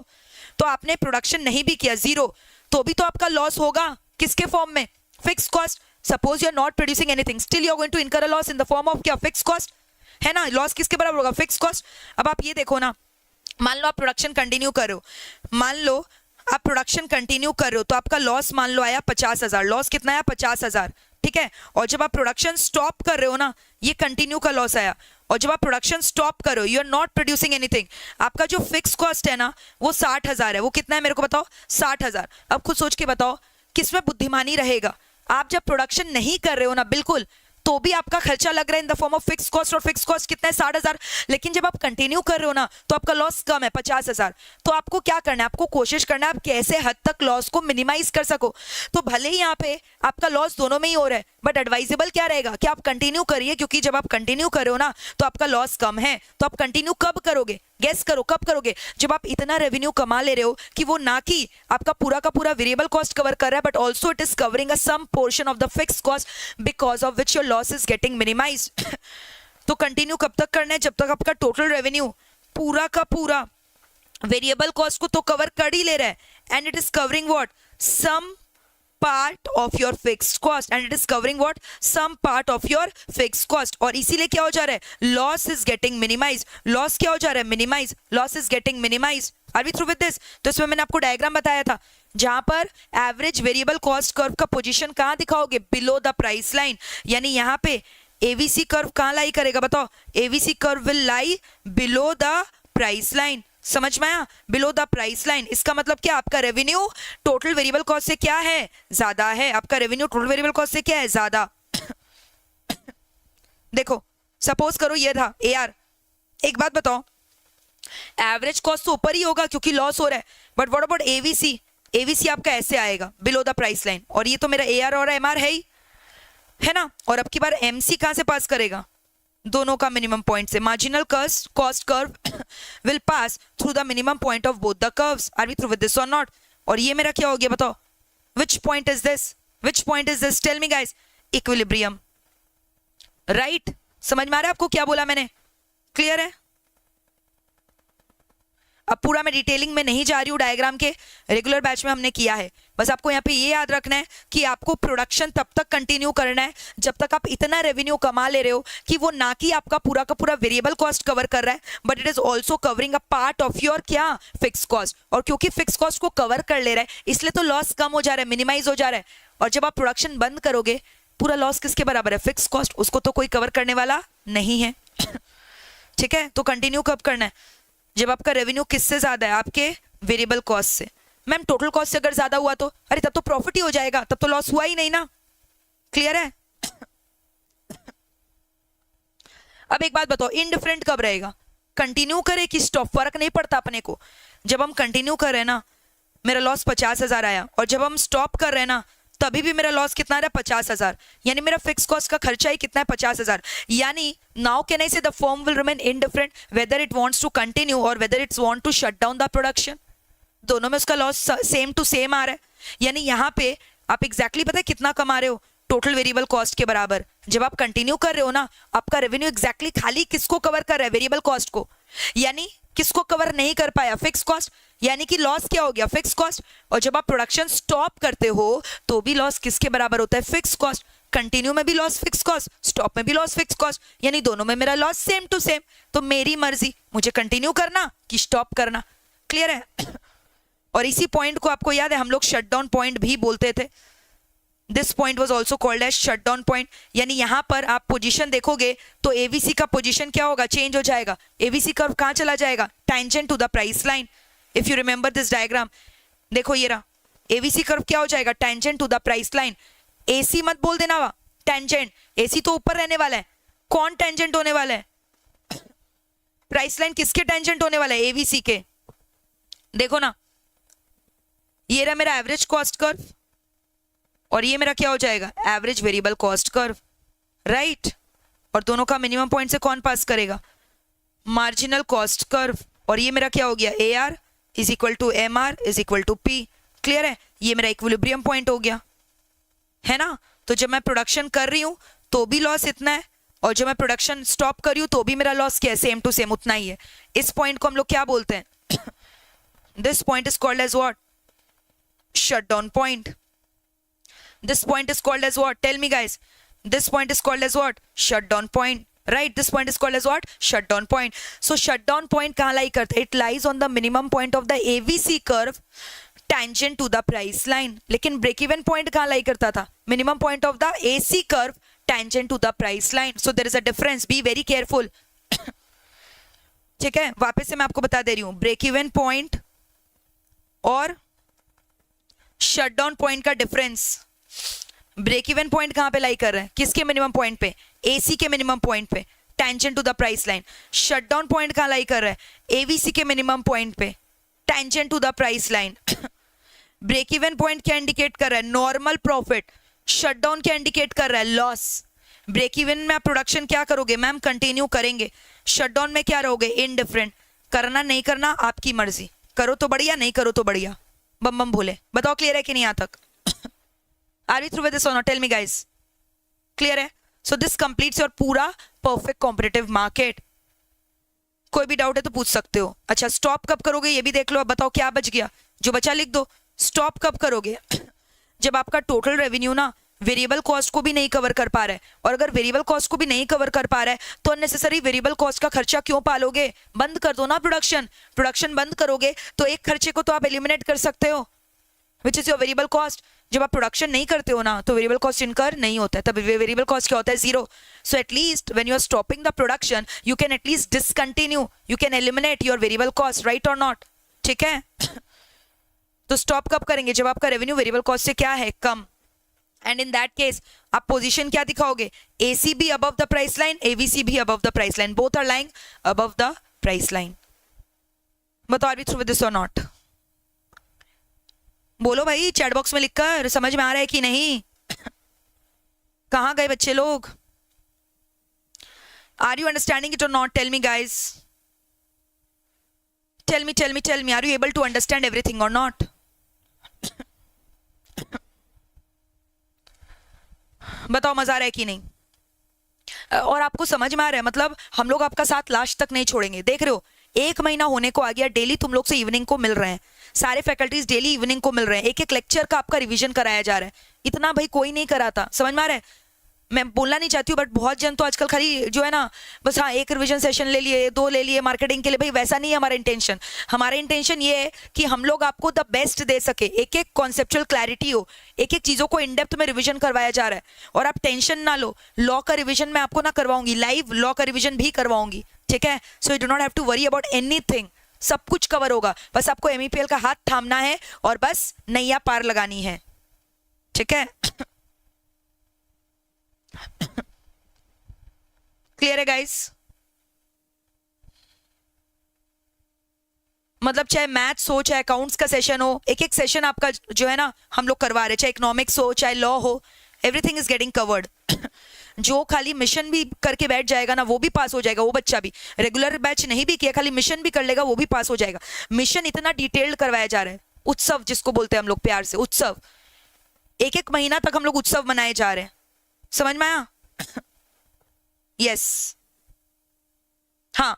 तो आपने प्रोडक्शन नहीं भी किया, 0, तो भी तो आपका लॉस होगा। किसके फॉर्म में? Fix cost. Suppose you are not producing anything, still you are going to incur a loss in the form of क्या? फिक्स कॉस्ट, है ना? लॉस किसके बराबर होगा? Fix cost. अब आप ये देखो ना, मान लो आप प्रोडक्शन कंटिन्यू कर रहे हो, मान लो आप प्रोडक्शन कंटिन्यू कर रहे हो तो आपका लॉस मान लो आया 50,000। लॉस कितना आया? 50,000, ठीक है। और जब आप प्रोडक्शन स्टॉप कर रहे हो ना, ये कंटिन्यू का लॉस आया। और जब आप प्रोडक्शन स्टॉप करो, you are not producing anything, आपका जो फिक्स कॉस्ट है ना वो 60,000 है। वो कितना है मेरे को बताओ? 60,000। अब खुद सोच के बताओ किसमें बुद्धिमानी रहेगा? आप जब प्रोडक्शन नहीं कर रहे हो ना बिल्कुल, तो भी आपका खर्चा लग रहा है इन the form of fix cost, और फिक्स कॉस्ट कितना है? 60,000। लेकिन जब आप कंटिन्यू कर रहे हो ना तो आपका लॉस कम है, 50,000। तो आपको क्या करना है? आपको कोशिश करना है आप कैसे हद तक लॉस को मिनिमाइज कर सको। तो भले ही यहाँ पे आपका लॉस दोनों में ही हो रहा है, बट एडवाइजेबल क्या रहेगा कि आप कंटिन्यू करिए, क्योंकि जब आप कंटिन्यू कर रहे हो ना तो आपका लॉस कम है। तो आप कंटिन्यू कब करोगे? गेस करो कब करोगे? जब आप इतना रेवेन्यू कमा ले रहे हो कि वो ना कि आपका पूरा का पूरा वेरिएबल कॉस्ट कवर कर रहा है, but also it is covering a some portion of the fix cost because of which your loss is getting minimized. तो कंटिन्यू कब तक करना है? जब तक आपका टोटल रेवेन्यू पूरा का पूरा वेरिएबल कॉस्ट को तो कवर कर ही ले रहा है, and it is covering what? Some part of your fixed cost, and it is covering what? Some part of your fixed cost। और इसीलिए क्या हो जा रहा है? Loss is getting minimized। Loss क्या हो जा रहा है? Minimize। Loss is getting minimized। Are we through with this? तो इसमें मैंने आपको डायग्राम बताया था जहां पर एवरेज वेरिएबल कॉस्ट कर्व का पोजीशन कहां दिखाओगे? Below the price line. यानी यहाँ पे एवीसी कर्व कहां लाई करेगा? बताओ। AVC curve will lie below the price line. समझ में आया? Below the price line. इसका मतलब क्या? आपका रेवेन्यू टोटल वेरिएबल कॉस्ट से क्या है? ज्यादा है। आपका रेवेन्यू टोटल वेरिएबल कॉस्ट से क्या है? ज्यादा। देखो सपोज करो ये था एआर। एक बात बताओ, एवरेज कॉस्ट तो ऊपर ही होगा क्योंकि लॉस हो रहा है, but what about AVC? AVC आपका ऐसे आएगा बिलो द प्राइस लाइन, और ये तो मेरा एआर और एमआर है ही, है ना? और अब की बार एमसी कहां से पास करेगा? दोनों का मिनिमम पॉइंट से। Marginal cost curve will pass through the minimum point of both the curves. Are we through with this और नॉट? और ये मेरा क्या हो गया बताओ? Which point is this? Which point is this? Tell me guys. Equilibrium, right? समझ में आ रहा है आपको क्या बोला मैंने? क्लियर है? अब पूरा मैं डिटेलिंग में नहीं जा रही हूँ, डायग्राम के रेगुलर बैच में हमने किया है। बस आपको यहाँ पे ये याद रखना है कि आपको प्रोडक्शन तब तक कंटिन्यू करना है जब तक आप इतना रेवेन्यू कमा ले रहे हो कि वो ना कि आपका पूरा का पूरा वेरिएबल कॉस्ट कवर कर रहा है, but it is also covering a part of your क्या? Fix cost. और क्योंकि फिक्स कॉस्ट को कवर कर ले रहा है इसलिए तो लॉस कम हो जा रहा है, मिनिमाइज हो जा रहा है। और जब आप प्रोडक्शन बंद करोगे, पूरा लॉस किसके बराबर है? Fix cost. उसको तो कोई कवर करने वाला नहीं है। ठीक है? तो कंटिन्यू कब करना है? जब आपका रेवेन्यू किससे ज्यादा है? आपके वेरिएबल कॉस्ट से। मैम टोटल कॉस्ट से अगर ज्यादा हुआ तो? अरे तब तो प्रॉफिट ही हो जाएगा, तब तो लॉस हुआ ही नहीं ना। क्लियर है? अब एक बात बताओ, इनडिफरेंट कब रहेगा? कंटिन्यू करे कि स्टॉप? फर्क नहीं पड़ता अपने को। जब हम कंटिन्यू कर रहे हैं ना, मेरा लॉस 50,000 आया, और जब हम स्टॉप कर रहे हैं ना तभी भी मेरा लॉस कितना आ रहा है? 50,000। यानी मेरा फिक्स कॉस्ट का खर्चा ही कितना है? 50,000। यानी now can I say the firm will remain indifferent whether it wants to continue or whether it's want to shut down the production. दोनों में उसका लॉस सेम टू सेम आ रहा है। यानी यहाँ पे आप एग्जैक्टली पता है कितना कमा रहे हो? टोटल वेरिएबल कॉस्ट के बराबर। जब आप कंटिन्यू कर रहे हो ना, आपका रेवेन्यू एग्जैक्टली खाली किसको कवर कर रहा है? वेरिएबल कॉस्ट को। यानी किसको कवर नहीं कर पाया? फिक्स कॉस्ट, यानी कि लॉस क्या हो गया? Fix cost. और जब आप प्रोडक्शन स्टॉप करते हो तो भी लॉस किसके बराबर होता है? Fix cost. कंटिन्यू में भी लॉस फिक्स कॉस्ट, स्टॉप में भी लॉस फिक्स कॉस्ट, यानी दोनों में मेरा लॉस सेम टू सेम। तो मेरी मर्जी, मुझे कंटिन्यू करना कि स्टॉप करना। क्लियर है? और इसी पॉइंट को आपको याद है हम लोग शटडाउन पॉइंट भी बोलते थे। This point was also called as shutdown point. यानी यहाँ पर आप पोजीशन देखोगे तो एवीसी का पोजीशन क्या होगा? चेंज हो जाएगा। एवीसी कर्व कहाँ चला जाएगा? Tangent to the price line. If you remember this diagram, देखो ये रहा, एवीसी कर्व क्या हो जाएगा? Tangent to the price line. AC मत बोल देना, वा टैंजेंट, एसी तो ऊपर रहने वाला है। कौन टैंजेंट होने वाला है? प्राइस लाइन किसके टैंजेंट होने वाला है? एवीसी के। देखो ना, ये रहा मेरा एवरेज कॉस्ट कर्व और ये मेरा क्या हो जाएगा? Average variable cost curve, right. और दोनों का मिनिमम पॉइंट से कौन पास करेगा? Marginal cost curve. और ये मेरा क्या हो गया? A R is equal to M R is equal to P. Clear है? ये मेरा इक्विलिब्रियम पॉइंट हो गया, है ना। तो जब मैं प्रोडक्शन कर रही हूं तो भी लॉस इतना है, और जब मैं प्रोडक्शन स्टॉप कर रही हूं तो भी मेरा लॉस क्या है? सेम टू सेम उतना ही है। इस पॉइंट को हम लोग क्या बोलते हैं? This point is called as what? Shutdown point. This point is called as what? Tell me guys. This point is called as what? Shutdown point. Right? This point is called as what? Shutdown point. So shutdown point कहाँ lie करता है? It lies on the minimum point of the AVC curve tangent to the price line. लेकिन break even point कहाँ lie करता था? Minimum point of the AC curve tangent to the price line. So there is a difference. Be very careful. ठीक है? वापस से मैं आपको बता दे रही हूँ, break even point और shutdown point का difference। ब्रेक इवन पॉइंट कहां पे लाई कर रहे हैं? किसके मिनिमम पॉइंट पे? एसी के मिनिमम पॉइंट पे, tangent to the price line. Shutdown point कहां लाई कर रहा है? एवीसी के मिनिमम पॉइंट पे, tangent to the price line. Break even point क्या इंडिकेट कर रहा है? Normal profit. शटडाउन क्या इंडिकेट कर रहा है? लॉस। ब्रेक इवन में आप प्रोडक्शन क्या करोगे? मैम कंटिन्यू करेंगे। शटडाउन में क्या रहोगे? इनडिफरेंट। करना नहीं करना आपकी मर्जी, करो तो बढ़िया, नहीं करो तो बढ़िया। बम बम भोले। बताओ क्लियर है कि नहीं? यहां तक Are we through with this or not? Tell me guys. Clear है? So this completes your पूरा perfect competitive market. कोई भी डाउट है तो पूछ सकते हो। अच्छा, स्टॉप कब करोगे ये भी देख लो। अब बताओ क्या बच गया? जो बचा लिख दो। स्टॉप कब करोगे? जब आपका टोटल रेवेन्यू ना वेरिएबल कॉस्ट को भी नहीं कवर कर पा रहा है, और अगर वेरिएबल कॉस्ट को भी नहीं कवर कर पा रहा है तो अननेसेसरी वेरिएबल कॉस्ट का खर्चा क्यों पालोगे? बंद कर दो ना प्रोडक्शन। प्रोडक्शन बंद करोगे तो एक खर्चे को तो आप एलिमिनेट कर सकते हो, which is your variable cost. जब आप प्रोडक्शन नहीं करते हो ना तो वेरिएबल कॉस्ट इनकर नहीं होता है, तब वेरिएबल कॉस्ट क्या होता है? Zero. So at least when you are stopping the production you can at least discontinue, you can eliminate your variable cost, right और नॉट? ठीक है? तो स्टॉप कब करेंगे? जब आपका रेवेन्यू वेरिएबल कॉस्ट से क्या है? कम। एंड इन दैट केस आप पोजीशन क्या दिखाओगे? एसी भी above the price line, AVC भी above the price line, both are lying above the price line. बताओ are we through with this और नॉट? बोलो भाई चैट बॉक्स में लिखकर, समझ में आ रहा है कि नहीं? कहाँ गए बच्चे लोग? आर यू अंडरस्टैंडिंग इट और not? Tell me guys, tell me tell me tell me, are you able to understand everything और नॉट? बताओ मजा आ रहा है कि नहीं? और आपको समझ में आ रहा है? मतलब हम लोग आपका साथ लास्ट तक नहीं छोड़ेंगे। देख रहे हो, 1 महीना होने को आ गया, डेली तुम लोग से इवनिंग को मिल रहे हैं, सारे फैकल्टीज डेली इवनिंग को मिल रहे हैं, एक एक लेक्चर का आपका रिवीजन कराया जा रहा है। इतना भाई कोई नहीं कराता, समझ में आ रहा है? मैं बोलना नहीं चाहती हूँ बट बहुत जन तो आजकल खाली जो है ना बस हाँ एक रिवीजन सेशन ले लिए, 2 ले लिए मार्केटिंग के लिए। भाई वैसा नहीं है हमारा इंटेंशन। हमारा इंटेंशन ये है कि हम लोग आपको द बेस्ट दे सके, एक एक कॉन्सेप्चुअल क्लैरिटी हो, एक एक चीजों को इन डेप्थ में रिवीजन करवाया जा रहा है। और आप टेंशन ना लो, लॉ का रिवीजन मैं आपको ना करवाऊंगी, लाइव लॉ का रिवीजन भी करवाऊंगी, ठीक है? So you do not have to worry about anything, सब कुछ कवर होगा। बस आपको एमईपीएल का हाथ थामना है और बस नैया पार लगानी है, ठीक है? क्लियर है गाइस? मतलब चाहे मैथ्स हो, चाहे अकाउंट्स का सेशन हो, एक एक सेशन आपका जो है ना हम लोग करवा रहे, चाहे इकोनॉमिक्स हो, चाहे लॉ हो, एवरीथिंग इज गेटिंग कवर्ड। जो खाली मिशन भी करके बैठ जाएगा ना वो भी पास हो जाएगा, वो बच्चा भी रेगुलर बैच नहीं भी किया खाली मिशन भी कर लेगा वो भी पास हो जाएगा। मिशन इतना डिटेल्ड करवाया जा रहा है, उत्सव जिसको बोलते हैं हम लोग प्यार से, उत्सव। एक एक महीना तक हम लोग उत्सव मनाए जा रहे हैं, समझ में आया? यस हाँ।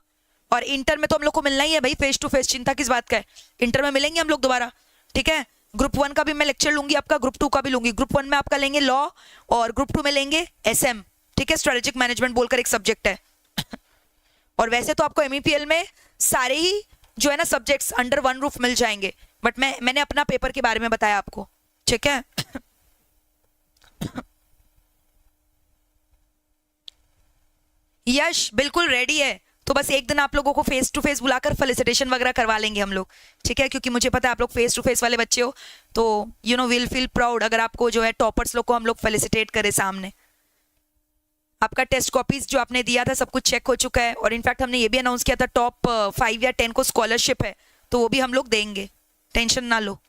और इंटर में तो हम लोग को मिलना ही है भाई, फेस टू फेस, चिंता किस बात का है, इंटर में मिलेंगे हम लोग दोबारा, ठीक है। ग्रुप 1 का भी मैं लेक्चर लूंगी आपका, ग्रुप 2 का भी लूंगी। ग्रुप 1 में आपका लेंगे लॉ और ग्रुप 2 में लेंगे एसएम, ठीक है, स्ट्रेटेजिक मैनेजमेंट बोलकर एक सब्जेक्ट है। और वैसे तो आपको एमईपीएल में सारे ही जो है ना सब्जेक्ट्स अंडर वन रूफ मिल जाएंगे, बट मैंने अपना पेपर के बारे में बताया आपको, ठीक है। यश बिल्कुल रेडी है, तो बस एक दिन आप लोगों को फेस टू फेस बुलाकर फेलिसिटेशन वगैरह करवा लेंगे हम लोग, ठीक है, क्योंकि मुझे पता है आप लोग फेस टू फेस वाले बच्चे हो, तो you know will feel proud अगर आपको जो है टॉपर्स लोग को हम लोग फेलिसिटेट करें सामने। आपका टेस्ट कॉपीज जो आपने दिया था सब कुछ चेक हो चुका है, और इनफैक्ट हमने ये भी अनाउंस किया था टॉप 5 या 10 को स्कॉलरशिप है, तो वो भी हम लोग देंगे, टेंशन ना लो।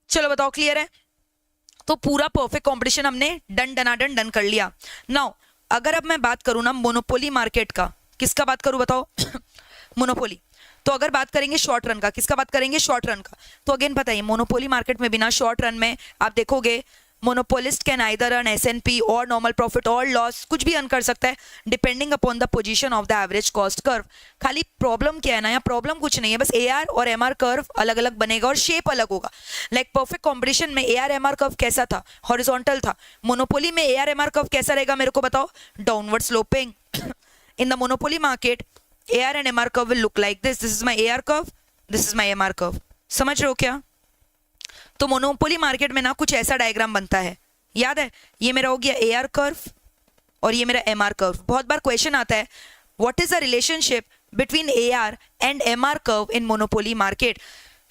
चलो बताओ क्लियर है, तो पूरा परफेक्ट कंपटीशन हमने डन कर लिया। नाउ अगर अब मैं बात करूं ना मोनोपोली मार्केट का, किसका बात करूं बताओ? मोनोपोली। तो अगर बात करेंगे शॉर्ट रन का, किसका बात करेंगे? शॉर्ट रन का। तो अगेन बताइए मोनोपोली मार्केट में बिना शॉर्ट रन में आप देखोगे monopolist can either earn S&P और नॉर्मल प्रॉफिट और लॉस, कुछ भी अर्न कर सकता है depending upon the position of the average cost curve. खाली प्रॉब्लम क्या है ना, या प्रॉब्लम कुछ नहीं है, बस एआर और एमआर कर्व अलग अलग बनेगा और शेप अलग होगा। लाइक परफेक्ट कॉम्पिटिशन में एआर एमआर कर्व कैसा था? हॉरिजॉन्टल था। मोनोपोली में एआर एमआर कर्व कैसा रहेगा मेरे को बताओ? Downward sloping. In the monopoly market AR and MR curve will look like this. This is my AR curve, this is my MR curve. समझ रहे हो क्या? तो मोनोपोली मार्केट में ना कुछ ऐसा डायग्राम बनता है, याद है? ये मेरा हो गया AR कर्व और ये मेरा MR कर्व। बहुत बार क्वेश्चन आता है what is the relationship between AR and MR curve in monopoly market?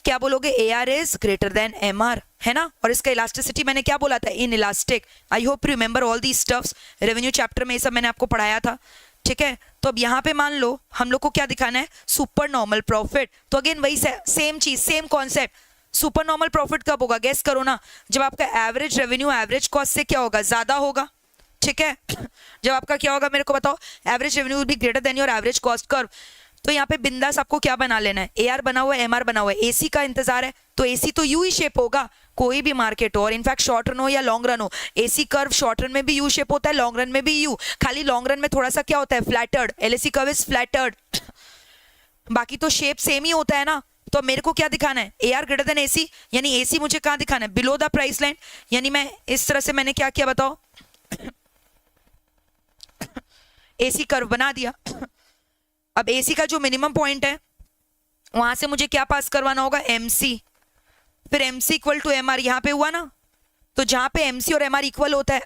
क्या बोलोगे? AR is greater then MR, है ना? और इसका इलास्टिसिटी मैंने क्या बोला था? In elastic. I hope remember all the stuffs, revenue chapter में ये सब मैंने आपको पढ़ाया था, ठीक है। तो अब यहाँ पे मान लो हम लोग को क्या दिखाना है? Super normal profit. तो अगेन वही सेम चीज, same concept. Super normal profit कब होगा? गेस करो ना। जब आपका एवरेज रेवेन्यू एवरेज कॉस्ट से क्या होगा? ज्यादा होगा, ठीक है। जब आपका क्या होगा मेरे को बताओ? Average revenue will be greater than your average cost curve. तो यहाँ पे बिंदास आपको क्या बना लेना है? AR बना हुआ है, MR बना हुआ है, AC का इंतजार है, तो AC तो यू ही शेप होगा, कोई भी मार्केट हो, और इनफैक्ट शॉर्ट रन हो या लॉन्ग रन हो, AC कर्व शॉर्ट रन में भी यू शेप होता है, लॉन्ग रन में भी यू। खाली लॉन्ग रन में थोड़ा सा क्या होता है? Flattered. LAC curve is flattered, बाकी तो शेप सेम ही होता है ना। तो मेरे को क्या दिखाना है? AR ग्रेटर देन AC, यानी AC मुझे कहाँ दिखाना है? Below the price line. यानी मैं इस तरह से मैंने क्या किया बताओ? AC कर्व बना दिया। अब AC का जो मिनिमम पॉइंट है वहां से मुझे क्या पास करवाना होगा? MC। फिर MC इक्वल टू MR यहाँ पे हुआ ना, तो जहां पे MC और MR इक्वल होता है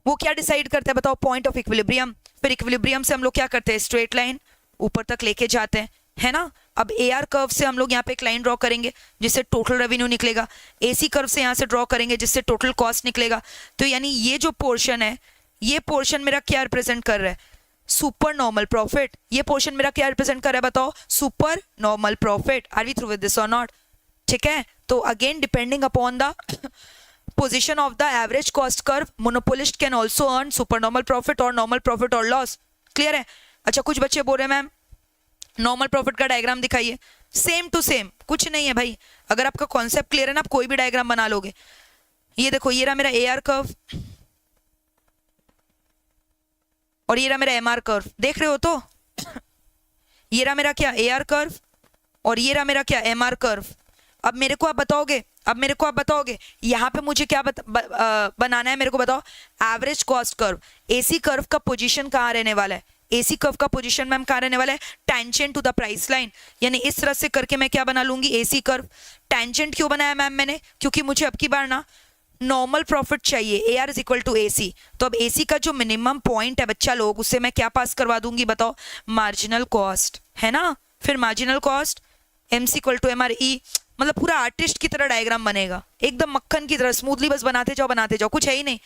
वो क्या डिसाइड करता है बताओ? Point of equilibrium. फिर इक्विलिब्रियम से हम लोग क्या करते हैं? स्ट्रेट लाइन ऊपर तक लेके जाते हैं, है ना। अब AR कर्व से हम लोग यहाँ पे एक लाइन ड्रॉ करेंगे जिससे टोटल रेवेन्यू निकलेगा। AC कर्व से यहाँ से ड्रॉ करेंगे जिससे टोटल कॉस्ट निकलेगा। तो यानी ये जो पोर्शन है, ये पोर्शन मेरा क्या रिप्रेजेंट कर रहा है? Super normal profit. ये पोर्शन मेरा क्या रिप्रेजेंट कर रहा है बताओ? Super normal profit. Are we through with this और नॉट? ठीक है। तो again depending upon the position of the average cost curve, monopolist can also earn super normal profit और नॉर्मल प्रॉफिट और लॉस। क्लियर है? अच्छा, कुछ बच्चे बोल रहे हैं मैम नॉर्मल प्रॉफिट का डायग्राम दिखाइए। सेम टू सेम, कुछ नहीं है भाई। अगर आपका कॉन्सेप्ट क्लियर है ना, आप कोई भी डायग्राम बना लोगे। ये देखो, ये रहा मेरा AR कर्व और ये रहा मेरा MR कर्व, देख रहे हो? तो ये रहा मेरा क्या? AR कर्व और ये रहा मेरा क्या? MR curve. अब मेरे को आप बताओगे यहाँ पे मुझे क्या बनाना है? मेरे को बताओ average cost curve. AC curve का पोजीशन कहाँ रहने वाला है? AC कर्व का पोजीशन मैम कहाँ रहने वाला है? Tangent to the price line. यानी इस तरह से करके मैं क्या बना लूंगी? AC curve. टेंजेंट क्यों बनाया मैम मैंने? क्योंकि मुझे अब की बार ना नॉर्मल प्रॉफिट चाहिए। AR is equal to AC। तो अब AC का जो मिनिमम पॉइंट है बच्चा लोग, उससे मैं क्या पास करवा दूंगी बताओ? मार्जिनल कॉस्ट, है ना। फिर marginal cost MC equal to MRE। मतलब पूरा आर्टिस्ट की तरह डायग्राम बनेगा, एकदम मक्खन की तरह स्मूथली, बस बनाते जाओ, कुछ है ही नहीं।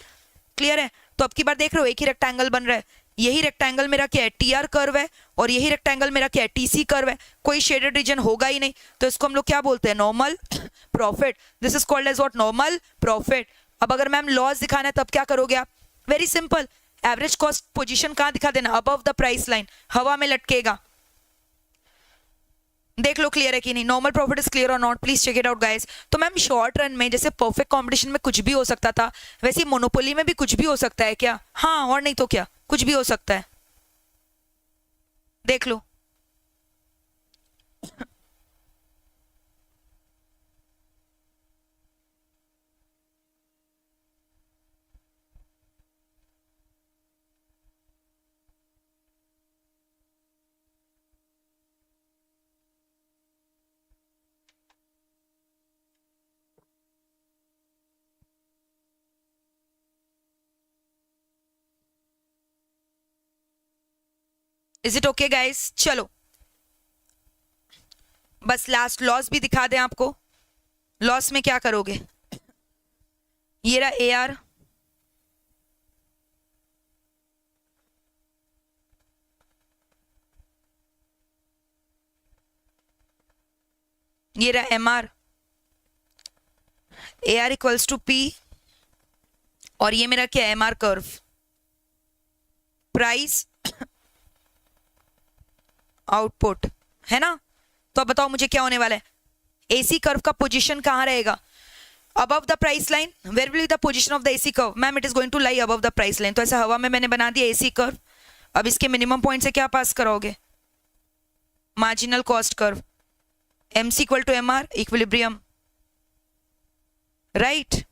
क्लियर है? तो अब की बार देख रहे हो एक ही रेक्टेंगल बन रहा है। यही रेक्टेंगल मेरा क्या है? TR कर्व है, और यही रेक्टेंगल मेरा क्या है? TC कर्व है। कोई शेडेड रीजन होगा ही नहीं, तो इसको हम लोग क्या बोलते हैं? Normal profit. This is called as what? Normal profit. अब अगर मैम लॉस दिखाना है तब क्या करोगे आप? Very simple, average cost position कहाँ दिखा देना? अबव द प्राइस लाइन, हवा में लटकेगा। देख लो क्लियर है कि नहीं, नॉर्मल प्रॉफिट इज क्लियर और not, please check it out guys. तो मैम शॉर्ट रन में जैसे परफेक्ट कंपटीशन में कुछ भी हो सकता था, वैसे मोनोपोली में भी कुछ भी हो सकता है क्या? हाँ, और नहीं तो क्या, कुछ भी हो सकता है, देख लो। Is it okay guys? चलो बस लास्ट लॉस भी दिखा दें आपको। लॉस में क्या करोगे? ये रहा AR, ये रहा MR, AR equals to P, और ये मेरा क्या है? MR कर्व, प्राइस आउटपुट, है ना? तो अब बताओ मुझे क्या होने वाला है? AC कर्व का पोजीशन कहाँ रहेगा? Above the price line. Where will be the position of the AC curve? Ma'am it is going to lie above the price line. तो ऐसा हवा में मैंने बना दिया AC कर्व। अब इसके मिनिमम पॉइंट से क्या पास कराओगे? Marginal cost curve, MC equal to MR, equilibrium, right?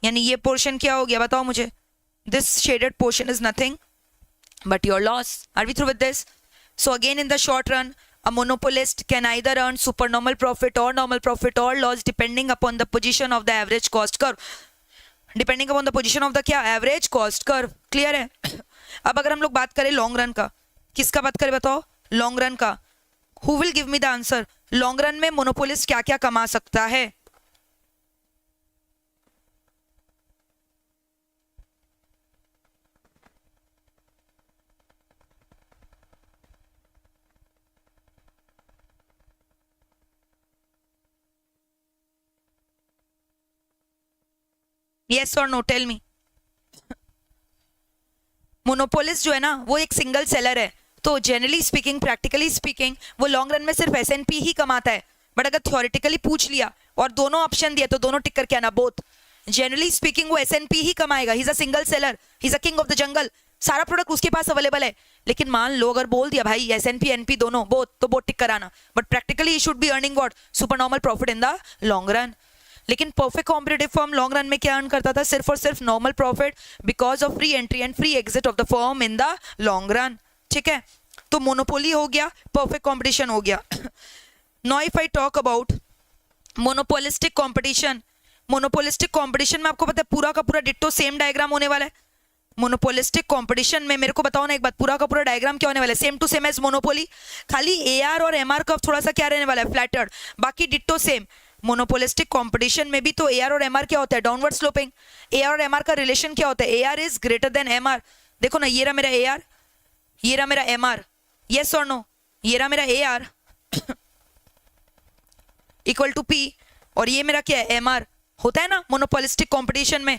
यानी ये पोर्शन क्या हो गया बताओ मुझे? This shaded portion is nothing but your loss. Are we through with this? So again, in the short run, a monopolist can either earn supernormal profit or normal profit or loss depending upon the position of the average cost curve. Depending upon the position of the क्या? Average cost curve. Clear है? अब अगर हम लोग बात करें long run का, किसका बात करें बताओ? लॉन्ग रन का। Who will give me the answer? Long run में मोनोपोलिस्ट क्या क्या कमा सकता है? Yes or no? Tell me. Monopolist जो है ना वो एक सिंगल सेलर है, तो जनरली स्पीकिंग, प्रैक्टिकली स्पीकिंग, वो लॉन्ग रन में सिर्फ SNP ही कमाता है। बट अगर थ्योरेटिकली पूछ लिया और दोनों ऑप्शन दिया तो दोनों टिक करके आना, बोथ। जनरली स्पीकिंग वो SNP ही कमाएगा, he is a single seller, he is a king of the jungle, सारा प्रोडक्ट उसके पास अवेलेबल है। लेकिन मान लो अगर बोल दिया भाई SNP NP दोनों, बोथ, तो बोथ टिक कराना। But practically he should be earning what? Super normal profit in the long run. लेकिन perfect competitive firm long run में क्या अर्न करता था? सिर्फ और सिर्फ normal profit because of free entry and free exit of the firm in the long run. ठीक है, तो मोनोपोली हो गया, परफेक्ट कॉम्पिटिशन हो गया। Now if I talk about monopolistic competition, monopolistic competition में आपको पता है पूरा का पूरा डिट्टो सेम डायग्राम होने वाला है। मोनोपोलिस्टिक कॉम्पिटिशन में मेरे को बताओ ना एक बात, पूरा का पूरा डायग्राम क्या होने वाला है? Same to same as monopoly, खाली AR और MR कर्व थोड़ा सा क्या रहने वाला है? फ्लैटर्ड, बाकी डिट्टो सेम। मोनोपोलिस्टिक कंपटीशन में भी तो AR और MR क्या होता है? Downward sloping. AR और MR का रिलेशन क्या होता है? AR is greater then MR। देखो ना, ये रहा मेरा AR, ये रहा मेरा MR, यस और नो? ये रहा मेरा AR इक्वल टू P, और ये मेरा क्या है? MR। होता है ना मोनोपोलिस्टिक कंपटीशन में।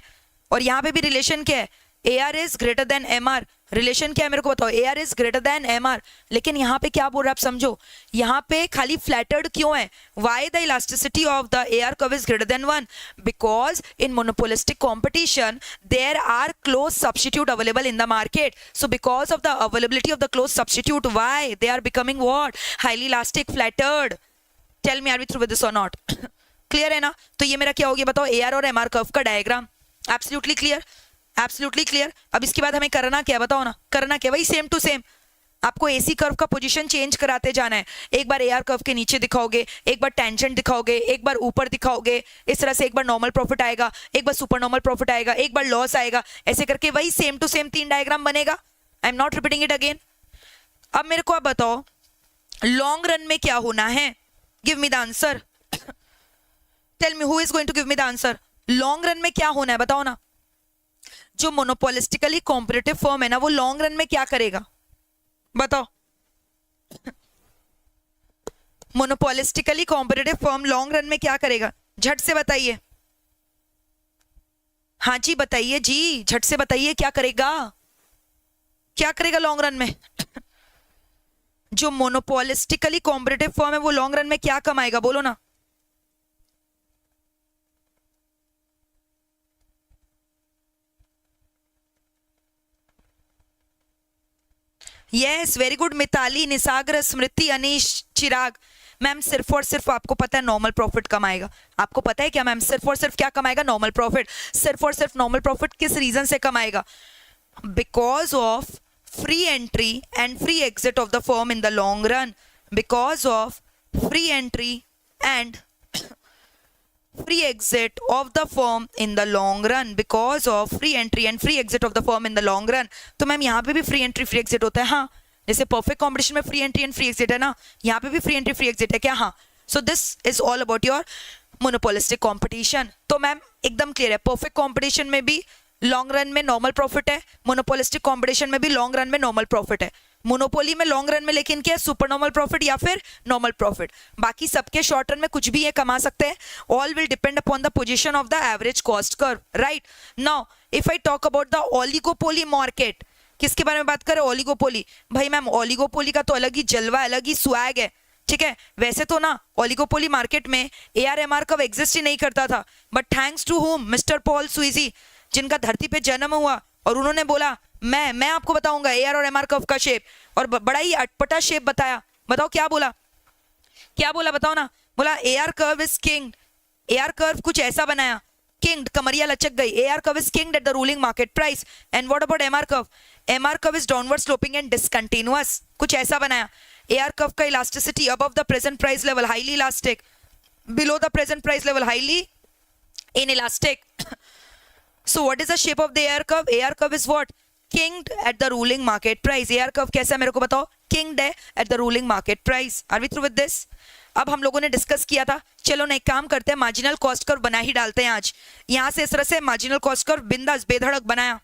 और यहाँ पे भी रिलेशन क्या है? AR is greater then MR। Relation क्या है मेरे को बताओ? AR is greater then MR। लेकिन यहाँ पे क्या बोल रहा है आप समझो, यहाँ पे खाली फ्लैटर्ड क्यों है? Why the elasticity of the AR curve is greater than 1? Because in monopolistic competition there are close substitute available in the market. So because of the availability of the close substitute, why they are becoming what? Highly elastic, flattered. Tell me, are we through with this और not? Clear है ना? तो ये मेरा क्या हो गया बताओ? AR और MR कर्व का diagram. Absolutely clear, absolutely clear. अब इसके बाद हमें करना क्या बताओ ना? करना क्या? वही सेम टू सेम। आपको AC कर्व का पोजीशन चेंज कराते जाना है। एक बार AR कर्व के नीचे दिखाओगे, एक बार टेंजेंट दिखाओगे, एक बार ऊपर दिखाओगे, इस तरह से एक बार नॉर्मल प्रॉफिट आएगा, एक बार सुपर नॉर्मल प्रॉफिट आएगा, एक बार लॉस आएगा, ऐसे करके वही सेम टू सेम 3 डायग्राम बनेगा। I am not repeating it again. अब मेरे को आप बताओ लॉन्ग रन में क्या होना है? Give me the answer. Tell me, who is going to give me the answer? Long run में क्या होना है बताओ ना? जो मोनोपोलिस्टिकली कॉम्पिटिटिव फर्म है ना, वो लॉन्ग रन में क्या करेगा बताओ? Monopolistically competitive firm long run में क्या करेगा? झट से बताइए। हाँ जी बताइए जी, झट से बताइए, क्या करेगा, क्या करेगा लॉन्ग रन में? जो मोनोपोलिस्टिकली कॉम्पिटिटिव फर्म है वो लॉन्ग रन में क्या कमाएगा, बोलो ना। यस, वेरी गुड मिताली, निसागर, स्मृति, अनीश, चिराग। मैम सिर्फ और सिर्फ आपको पता है नॉर्मल प्रॉफिट कमाएगा। आपको पता है क्या मैम, सिर्फ और सिर्फ क्या कमाएगा, नॉर्मल प्रॉफिट। सिर्फ और सिर्फ नॉर्मल प्रॉफिट किस रीजन से कमाएगा? Because of free entry and free exit of the firm in the long run. Because of free entry and free exit of the firm in the long run, because of free entry and free exit of the firm in the long run। तो ma'am यहाँ पे भी free entry free exit होता है, हाँ, जैसे perfect competition में free entry and free exit है ना, यहाँ पे भी फ्री एंट्री फ्री एग्जिट है क्या? हाँ। So this is all about your monopolistic competition. तो मैम एकदम क्लियर है, परफेक्ट कॉम्पिटिशन में भी लॉन्ग रन में नॉर्मल प्रॉफिट है, मोनोपोलिस्टिक कॉम्पिटिशन में भी लॉन्ग रन में नॉर्मल प्रॉफिट है। मोनोपोली में लॉन्ग रन में लेकिन क्या, सुपर नॉर्मल प्रॉफिट या फिर नॉर्मल प्रॉफिट। बाकी सबके शॉर्ट रन में कुछ भी ये कमा सकते हैं। All will depend upon the position of the average cost curve, right. Now if I talk about the oligopoly market, किसके बारे में बात करें, ओलिगोपोली। भाई मैम ओलिगोपोली का तो अलग ही जलवा, अलग ही स्वैग है, ठीक है। वैसे तो ना ओलिगोपोली मार्केट में ARMR कब एग्जिस्ट ही नहीं करता था, but thanks to whom, mister Paul Sweezy, जिनका धरती पे जन्म हुआ और उन्होंने बोला मैं आपको बताऊंगा AR और MR कर्व का शेप, और बड़ा ही अटपटा शेप बताया। बताओ क्या बोला, क्या बोला बताओ ना। बोला AR curve is king, AR curve कुछ ऐसा बनाया, किंग, कमरिया लचक गई। AR curve is king at the ruling market price. And what about MR curve? MR curve is downward sloping and discontinuous, कुछ ऐसा बनाया। AR कर्व का elasticity above the present price level highly elastic, below the present price level highly inelastic। So what is the shape of the AR curve? AR curve is what? Kinged at the ruling market price। AR curve कैसा है मेरे को बताओ? Kinged है at the ruling market price। Are we through with this? अब हम लोगों ने डिस्कस किया था, चलो ना एक काम करते हैं, मार्जिनल कॉस्ट कर्व बना ही डालते हैं आज। यहाँ से इस तरह से मार्जिनल कॉस्ट कर्व बिंदास बेधड़क बनाया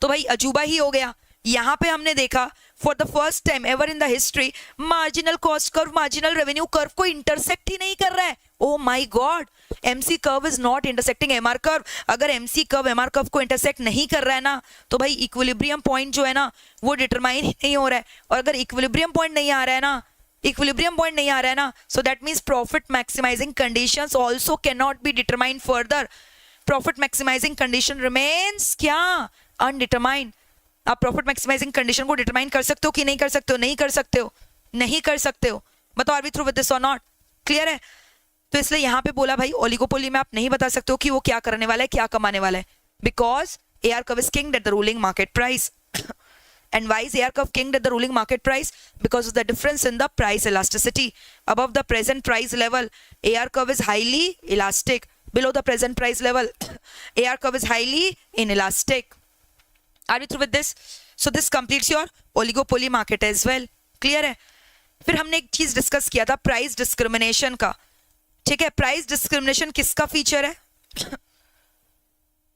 तो भाई अजूबा ही हो गया। यहाँ पे हमने देखा for the first time ever in the history marginal cost curve marginal revenue curve को इंटरसेक्ट ही नहीं कर रहा है। Oh my God, MC curve is not intersecting MR curve. अगर MC कर्व MR कर्व को इंटरसेक्ट नहीं कर रहा है ना, तो भाई इक्विलिब्रियम पॉइंट जो है ना वो डिटरमाइन ही नहीं हो रहा है। और अगर इक्विलिब्रियम पॉइंट नहीं आ रहा है ना, इक्विलिब्रियम पॉइंट नहीं आ रहा है ना, so that means profit maximizing conditions also can not be determined further. Profit maximising condition remains क्या, अनडिटरमाइंड। आप प्रॉफिट मैक्सिमाइजिंग कंडीशन को डिटरमाइन कर सकते हो कि नहीं कर सकते हो? नहीं कर सकते हो, नहीं कर सकते हो। बताओ are we through with this और नॉट? क्लियर है? तो इसलिए यहाँ पे बोला भाई ओलिगोपोली में आप नहीं बता सकते हो कि वो क्या करने वाला है, क्या कमाने वाला है, because AR curve is kinked at the ruling market price. And why is AR curve kinged at the ruling market price? Because of the difference in the price elasticity. Above the present price level, AR curve is highly elastic. Below the present price level, AR curve is highly inelastic. Are you through with this? So this completes your oligopoly market as well. Clear है? फिर हमने एक चीज discuss किया था price discrimination का, ठीक है। प्राइस डिस्क्रिमिनेशन किसका फीचर है?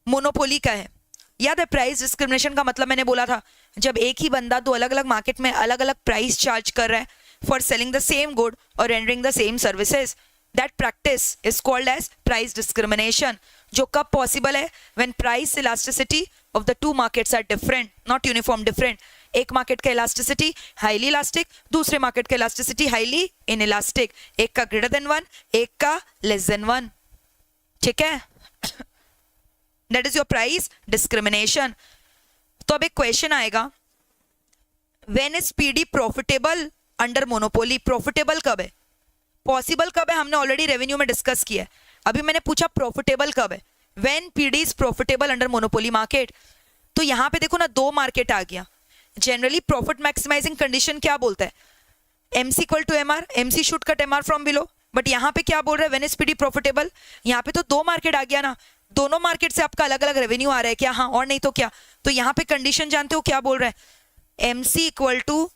मोनोपोली का है। याद है प्राइस डिस्क्रिमिनेशन का मतलब मैंने बोला था, जब एक ही बंदा दो अलग अलग मार्केट में अलग अलग प्राइस चार्ज कर रहा है for selling the same good और rendering the same services, that practice is called as price discrimination. जो कब पॉसिबल है? When price elasticity of the two markets are different, not uniform, different. एक market का elasticity highly elastic, दूसरे market का elasticity highly inelastic. एक का greater than 1, एक का लेस देन 1, ठीक है। That is your price discrimination। तो अब एक क्वेश्चन आएगा, when is PD profitable under monopoly? Profitable कब है, पॉसिबल कब है? हमने ऑलरेडी रेवेन्यू में डिस्कस किया है। अभी मैंने पूछा प्रॉफिटेबल कब है, when PD is profitable under monopoly market। तो यहाँ पे देखो ना दो मार्केट आ गया। जनरली प्रॉफिट मैक्सिमाइजिंग कंडीशन क्या बोलता है? MC equal to MR, MC should cut MR from below. But यहाँ पे क्या बोल रहा है? when is PD profitable। यहाँ पे तो दो मार्केट आ गया ना, दोनों मार्केट से आपका अलग अलग रेवेन्यू आ रहा है क्या? हाँ, और नहीं तो क्या। तो यहाँ पे कंडीशन जानते हो क्या बोल रहा है? MC equal to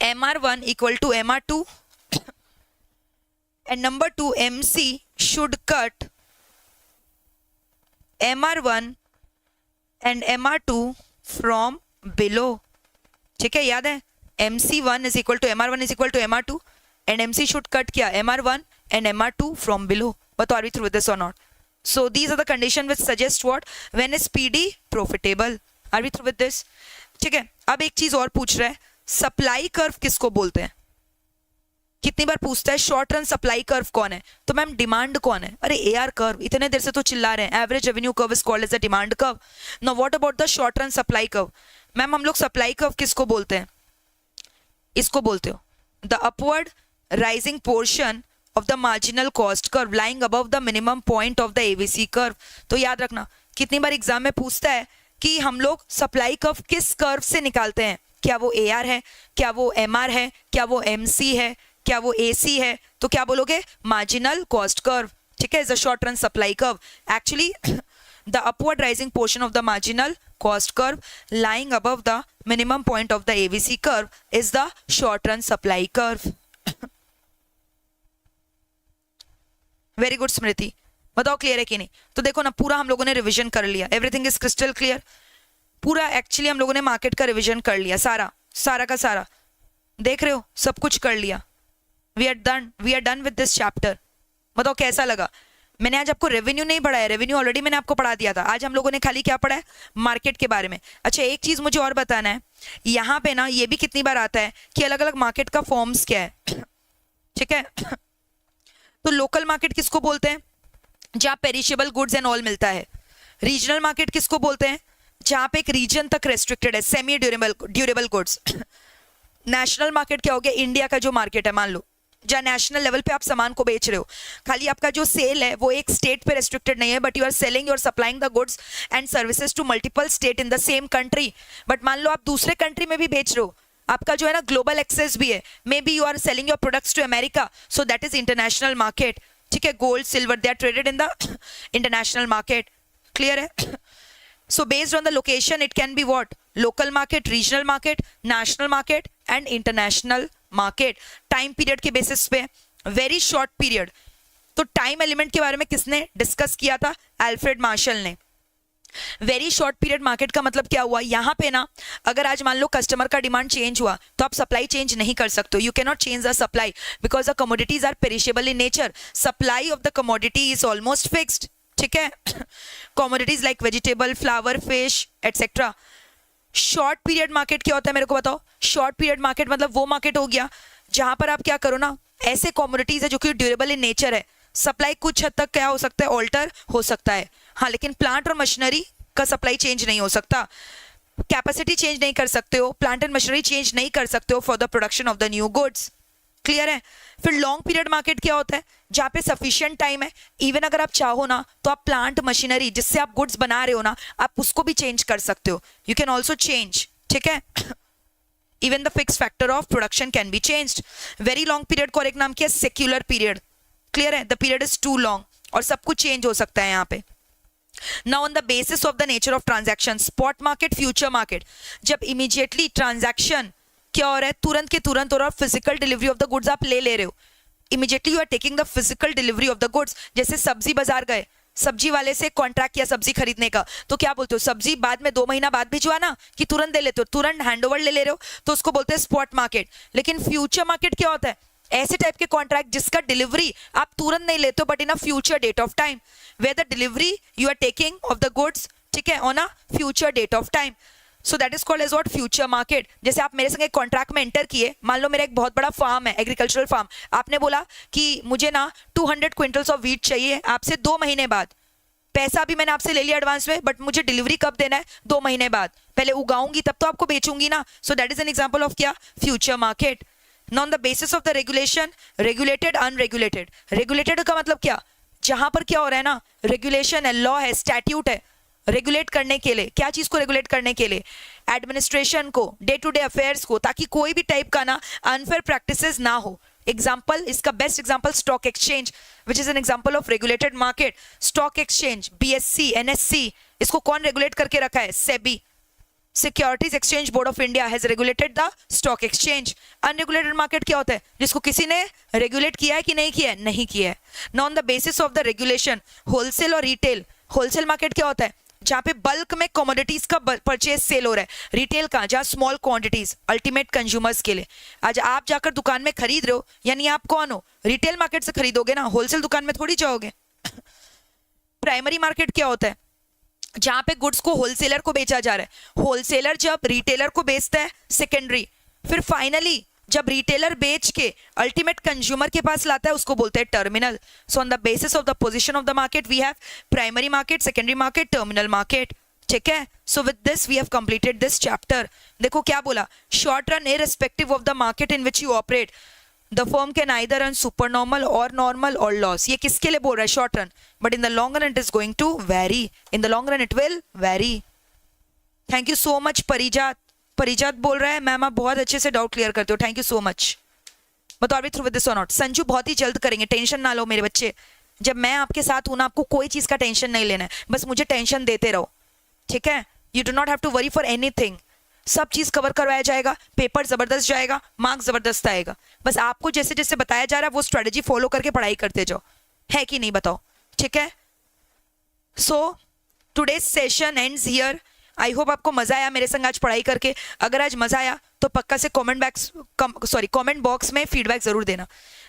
MR1 equal to MR2 and number 2 MC should cut MR1 and MR2 from below, ठीक है। याद है MC1 is equal to MR1 is equal to MR2 and MC should cut क्या? MR1 and MR2 from below. बताओ are we through this और not? So these are the condition which suggest what? When is PD profitable. Are we through with this? ठीक है, अब एक चीज और पूछ रहा है, सप्लाई कर्व किसको बोलते हैं? कितनी बार पूछता है शॉर्ट रन सप्लाई कर्व कौन है? तो मैम डिमांड कौन है? अरे एआर कर्व, इतने देर से तो चिल्ला रहे हैं. Average revenue curve is called as a demand curve. Now what about the short run supply curve? Ma'am हम लोग सप्लाई कर्व किसको बोलते हैं? इसको बोलते हो the upward rising portion of the marginal cost curve lying above the minimum point of the ABC curve. तो याद रखना, कितनी बार एग्जाम में पूछता है कि हम लोग सप्लाई कर्व किस कर्व से निकालते हैं? क्या वो एआर है, क्या वो एमआर है, क्या वो एमसी है, क्या वो एसी है? तो क्या बोलोगे? Marginal cost curve. ठीक है, is a short run supply curve. Actually the upward rising portion of the marginal cost curve lying above the minimum point of the ABC curve is the short run supply curve. Very good स्मृति. बताओ clear है कि नहीं? तो देखो ना, पूरा हम लोगों ने रिवीजन कर लिया. Everything is crystal clear. पूरा एक्चुअली हम लोगों ने मार्केट का रिवीजन कर लिया, सारा का सारा. देख रहे हो, सब कुछ कर लिया. We are done with this chapter. बताओ कैसा लगा? मैंने आज आपको रेवेन्यू नहीं पढ़ाया, रेवेन्यू ऑलरेडी मैंने आपको पढ़ा दिया था. आज हम लोगों ने खाली क्या पढ़ा है? मार्केट के बारे में. अच्छा, एक चीज मुझे और बताना है, यहाँ पे ना ये भी कितनी बार आता है कि अलग अलग मार्केट का फॉर्म्स क्या है. ठीक है, तो लोकल मार्केट किसको बोलते हैं? जहाँ पेरिशेबल गुड्स एंड ऑल मिलता है. रीजनल मार्केट किसको बोलते हैं? जहाँ पे एक रीजन तक रेस्ट्रिक्टेड है, semi durable goods. National market क्या हो गया? इंडिया का जो मार्केट है, मान लो जहाँ नेशनल लेवल पे आप सामान को बेच रहे हो, खाली आपका जो सेल है वो एक स्टेट पे रेस्ट्रिक्टेड नहीं है, but you are selling, you are supplying the goods and services to multiple state in the same country. But मान लो आप दूसरे कंट्री में भी बेच रहे हो, आपका जो है ना ग्लोबल एक्सेस भी है. May be you are selling your products to America, so that is international market. ठीक है, gold silver they are traded in the international market. Clear है? So based on the location, it can be what? Local market, regional market, national market and international market. Time period के basis पे, very short period. तो time element के बारे में किसने discuss किया था? अल्फ्रेड मार्शल ने. वेरी शॉर्ट पीरियड मार्केट का मतलब क्या हुआ? यहाँ पे ना अगर आज मान लो कस्टमर का डिमांड चेंज हुआ तो आप सप्लाई चेंज नहीं कर सकते. You can not change the supply because the commodities are perishable in nature. Supply of the commodity is almost fixed. ठीक है, commodities like vegetable, flower, fish etcetera. Short period market क्या होता है मेरे को बताओ? शॉर्ट पीरियड मार्केट मतलब वो मार्केट हो गया जहां पर आप क्या करो ना, ऐसे कमोडिटीज है जो कि ड्यूरेबल इन नेचर है. सप्लाई कुछ हद तक क्या हो सकता है? ऑल्टर हो सकता है. हाँ, लेकिन प्लांट और मशीनरी का सप्लाई चेंज नहीं हो सकता. कैपेसिटी चेंज नहीं कर सकते हो, प्लांट एंड मशीनरी चेंज नहीं कर सकते हो for the production of the new goods. Clear है? फिर लॉन्ग पीरियड मार्केट क्या होता है? जहां पे सफिशिएंट टाइम है. इवन अगर आप चाहो ना तो आप प्लांट मशीनरी जिससे आप गुड्स बना रहे हो ना, आप उसको भी चेंज कर सकते हो. You can also change. ठीक है, even the fix factor of production can be changed. Very long period को और एक नाम किया सेक्युलर पीरियड. क्लियर है? The period is too long और सब कुछ चेंज हो सकता है यहाँ पे. Now on the basis of the nature of transaction, spot market, future market, जब immediately transaction क्या हो रहा है? तुरंत के तुरंत हो रहा है. Physical delivery of the goods आप ले रहे हो. Immediately you are taking the physical delivery of the goods. जैसे सब्जी बाजार गए, सब्जी वाले से कॉन्ट्रैक्ट किया सब्जी खरीदने का, तो क्या बोलते हो? सब्जी बाद में 2 महीना बाद भिजवा ना, कि तुरंत दे लेते हो, तुरंत हैंडओवर ले रहे हो, तो उसको बोलते हैं स्पॉट मार्केट. लेकिन फ्यूचर मार्केट क्या होता है? ऐसे टाइप के कॉन्ट्रैक्ट जिसका डिलीवरी आप तुरंत नहीं लेते हो but in a future date of time, where the delivery you are taking of the goods, ठीक है, on a future date of time. So that is called as what? Future market. जैसे आप मेरे संग एक कॉन्ट्रैक्ट में enter किए, मान लो मेरा एक बहुत बड़ा फार्म है, एग्रीकल्चरल फार्म. आपने बोला कि मुझे ना 200 क्विंटल्स ऑफ व्हीट चाहिए आपसे 2 महीने बाद. पैसा भी मैंने आपसे ले लिया एडवांस में, बट मुझे डिलीवरी कब देना है? 2 महीने बाद. पहले उगाऊंगी तब तो आपको बेचूंगी ना. So that is an example of क्या? Future market. On the basis of the regulation, regulated, unregulated. Regulated का मतलब क्या? जहां पर क्या हो रहा है ना, रेगुलेशन है, लॉ है, स्टैट्यूट है. रेगुलेट करने के लिए क्या चीज को रेगुलेट करने के लिए? एडमिनिस्ट्रेशन को, डे टू डे अफेयर्स को, ताकि कोई भी टाइप का ना अनफेयर प्रैक्टिसेस ना हो. एग्जाम्पल, इसका best example stock exchange, which is an example of regulated market. Stock exchange, BSc, NSC, इसको कौन रेगुलेट करके रखा है? SEBI, securities exchange board of India has regulated the stock exchange. Unregulated market क्या होता है? जिसको किसी ने रेगुलेट किया है कि नहीं किया है? नहीं किया है. Now on the basis of the regulation, wholesale और रिटेल. होलसेल मार्केट क्या होता है? जहां पे बल्क में कमोडिटीज का परचेज सेल हो रहा है. रिटेल का, जहां स्मॉल क्वांटिटीज अल्टीमेट कंज्यूमर्स के लिए. आज आप जाकर दुकान में खरीद रहे हो, यानी आप कौन हो? रिटेल मार्केट से खरीदोगे ना, होलसेल दुकान में थोड़ी जाओगे. प्राइमरी मार्केट क्या होता है? जहां पे गुड्स को होलसेलर को बेचा जा रहा है, होलसेलर जब रिटेलर को बेचता है सेकेंडरी, फिर फाइनली जब रिटेलर बेच के अल्टीमेट कंज्यूमर के पास लाता है उसको बोलते हैं terminal. So on the basis of the position of the market we have primary market, secondary market, terminal market. ठीक है. So with this we have completed this chapter. देखो क्या बोला, short run irrespective of the market in which you operate the firm can either run super normal और normal और loss. ये किसके लिए बोल रहा है? Short run. But in the long run it is going to vary. In the long run it will vary. Thank you so much Parijat. Parijat बोल रहा है मैम आप बहुत अच्छे से डाउट क्लियर करते हो. Thank you so much. बताओ अभी थ्रू विद दिस और नॉट. संजू बहुत ही जल्द करेंगे, टेंशन ना लो मेरे बच्चे. जब मैं आपके साथ हूं ना, आपको कोई चीज का टेंशन नहीं लेना है, बस मुझे टेंशन देते रहो. ठीक है. You do not have to worry for anything. सब चीज कवर करवाया जाएगा, पेपर जबरदस्त जाएगा, मार्क्स जबरदस्त आएगा. बस आपको जैसे जैसे बताया जा रहा है वो स्ट्रेटेजी फॉलो करके पढ़ाई करते जाओ. है कि नहीं बताओ. ठीक है. So today's session ends here. I hope आपको मजा आया मेरे संग आज पढ़ाई करके. अगर आज मजा आया तो पक्का से कमेंट बॉक्स में फीडबैक जरूर देना.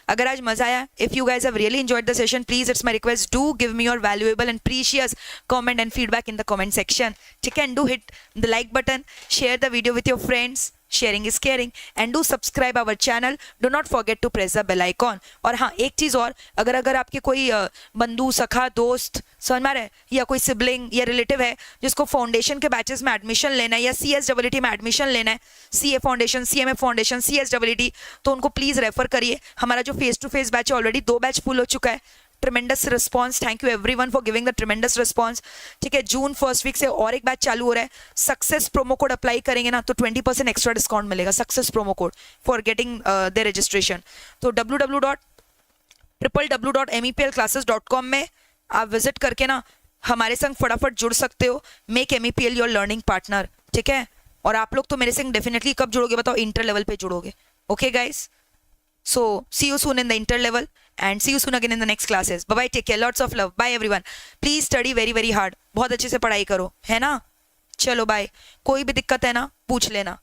अगर आज मजा आया, if you guys have really enjoyed the session, please it's my request, do give me your valuable and precious comment and feedback in the comment section. ठीक है. And do hit the like button, share the video with your friends. Sharing is caring. And do subscribe our channel. Do not forget to press the bell icon. और हाँ, एक चीज और, अगर आपके कोई बंधु सखा दोस्त समझ में आ रहा है, या कोई सिबलिंग या रिलेटिव है जिसको फाउंडेशन के बैचेस में एडमिशन लेना है या CSEET में एडमिशन लेना है, CA foundation, CMA foundation, CSEET, तो उनको प्लीज रेफर करिए. हमारा जो फेस टू फेस बैच है ऑलरेडी 2 बैच फुल हो चुका है. Tremendous response. Thank you everyone for giving the tremendous response. ठीक है. जून फर्स्ट वीक से और एक बैच चालू हो रहा है. सक्सेस प्रोमो कोड अप्लाई करेंगे ना तो 20% एक्स्ट्रा डिस्काउंट मिलेगा. Success promo code for getting their registration. तो www.meplclasses.com में आप विजिट करके ना हमारे संग फटाफट जुड़ सकते हो. Make MEPL your learning partner. ठीक है. और आप लोग तो मेरे संग डेफिनेटली कब जुड़ोगे बताओ? इंटर लेवल पे जुड़ोगे. Okay guys. So see you soon in the inter level and see you soon again in the next classes. Bye bye. Take care. Lots of love. Bye everyone. Please study very very hard. बहुत अच्छे से पढ़ाई करो, है ना? चलो bye. कोई भी दिक्कत है ना पूछ लेना.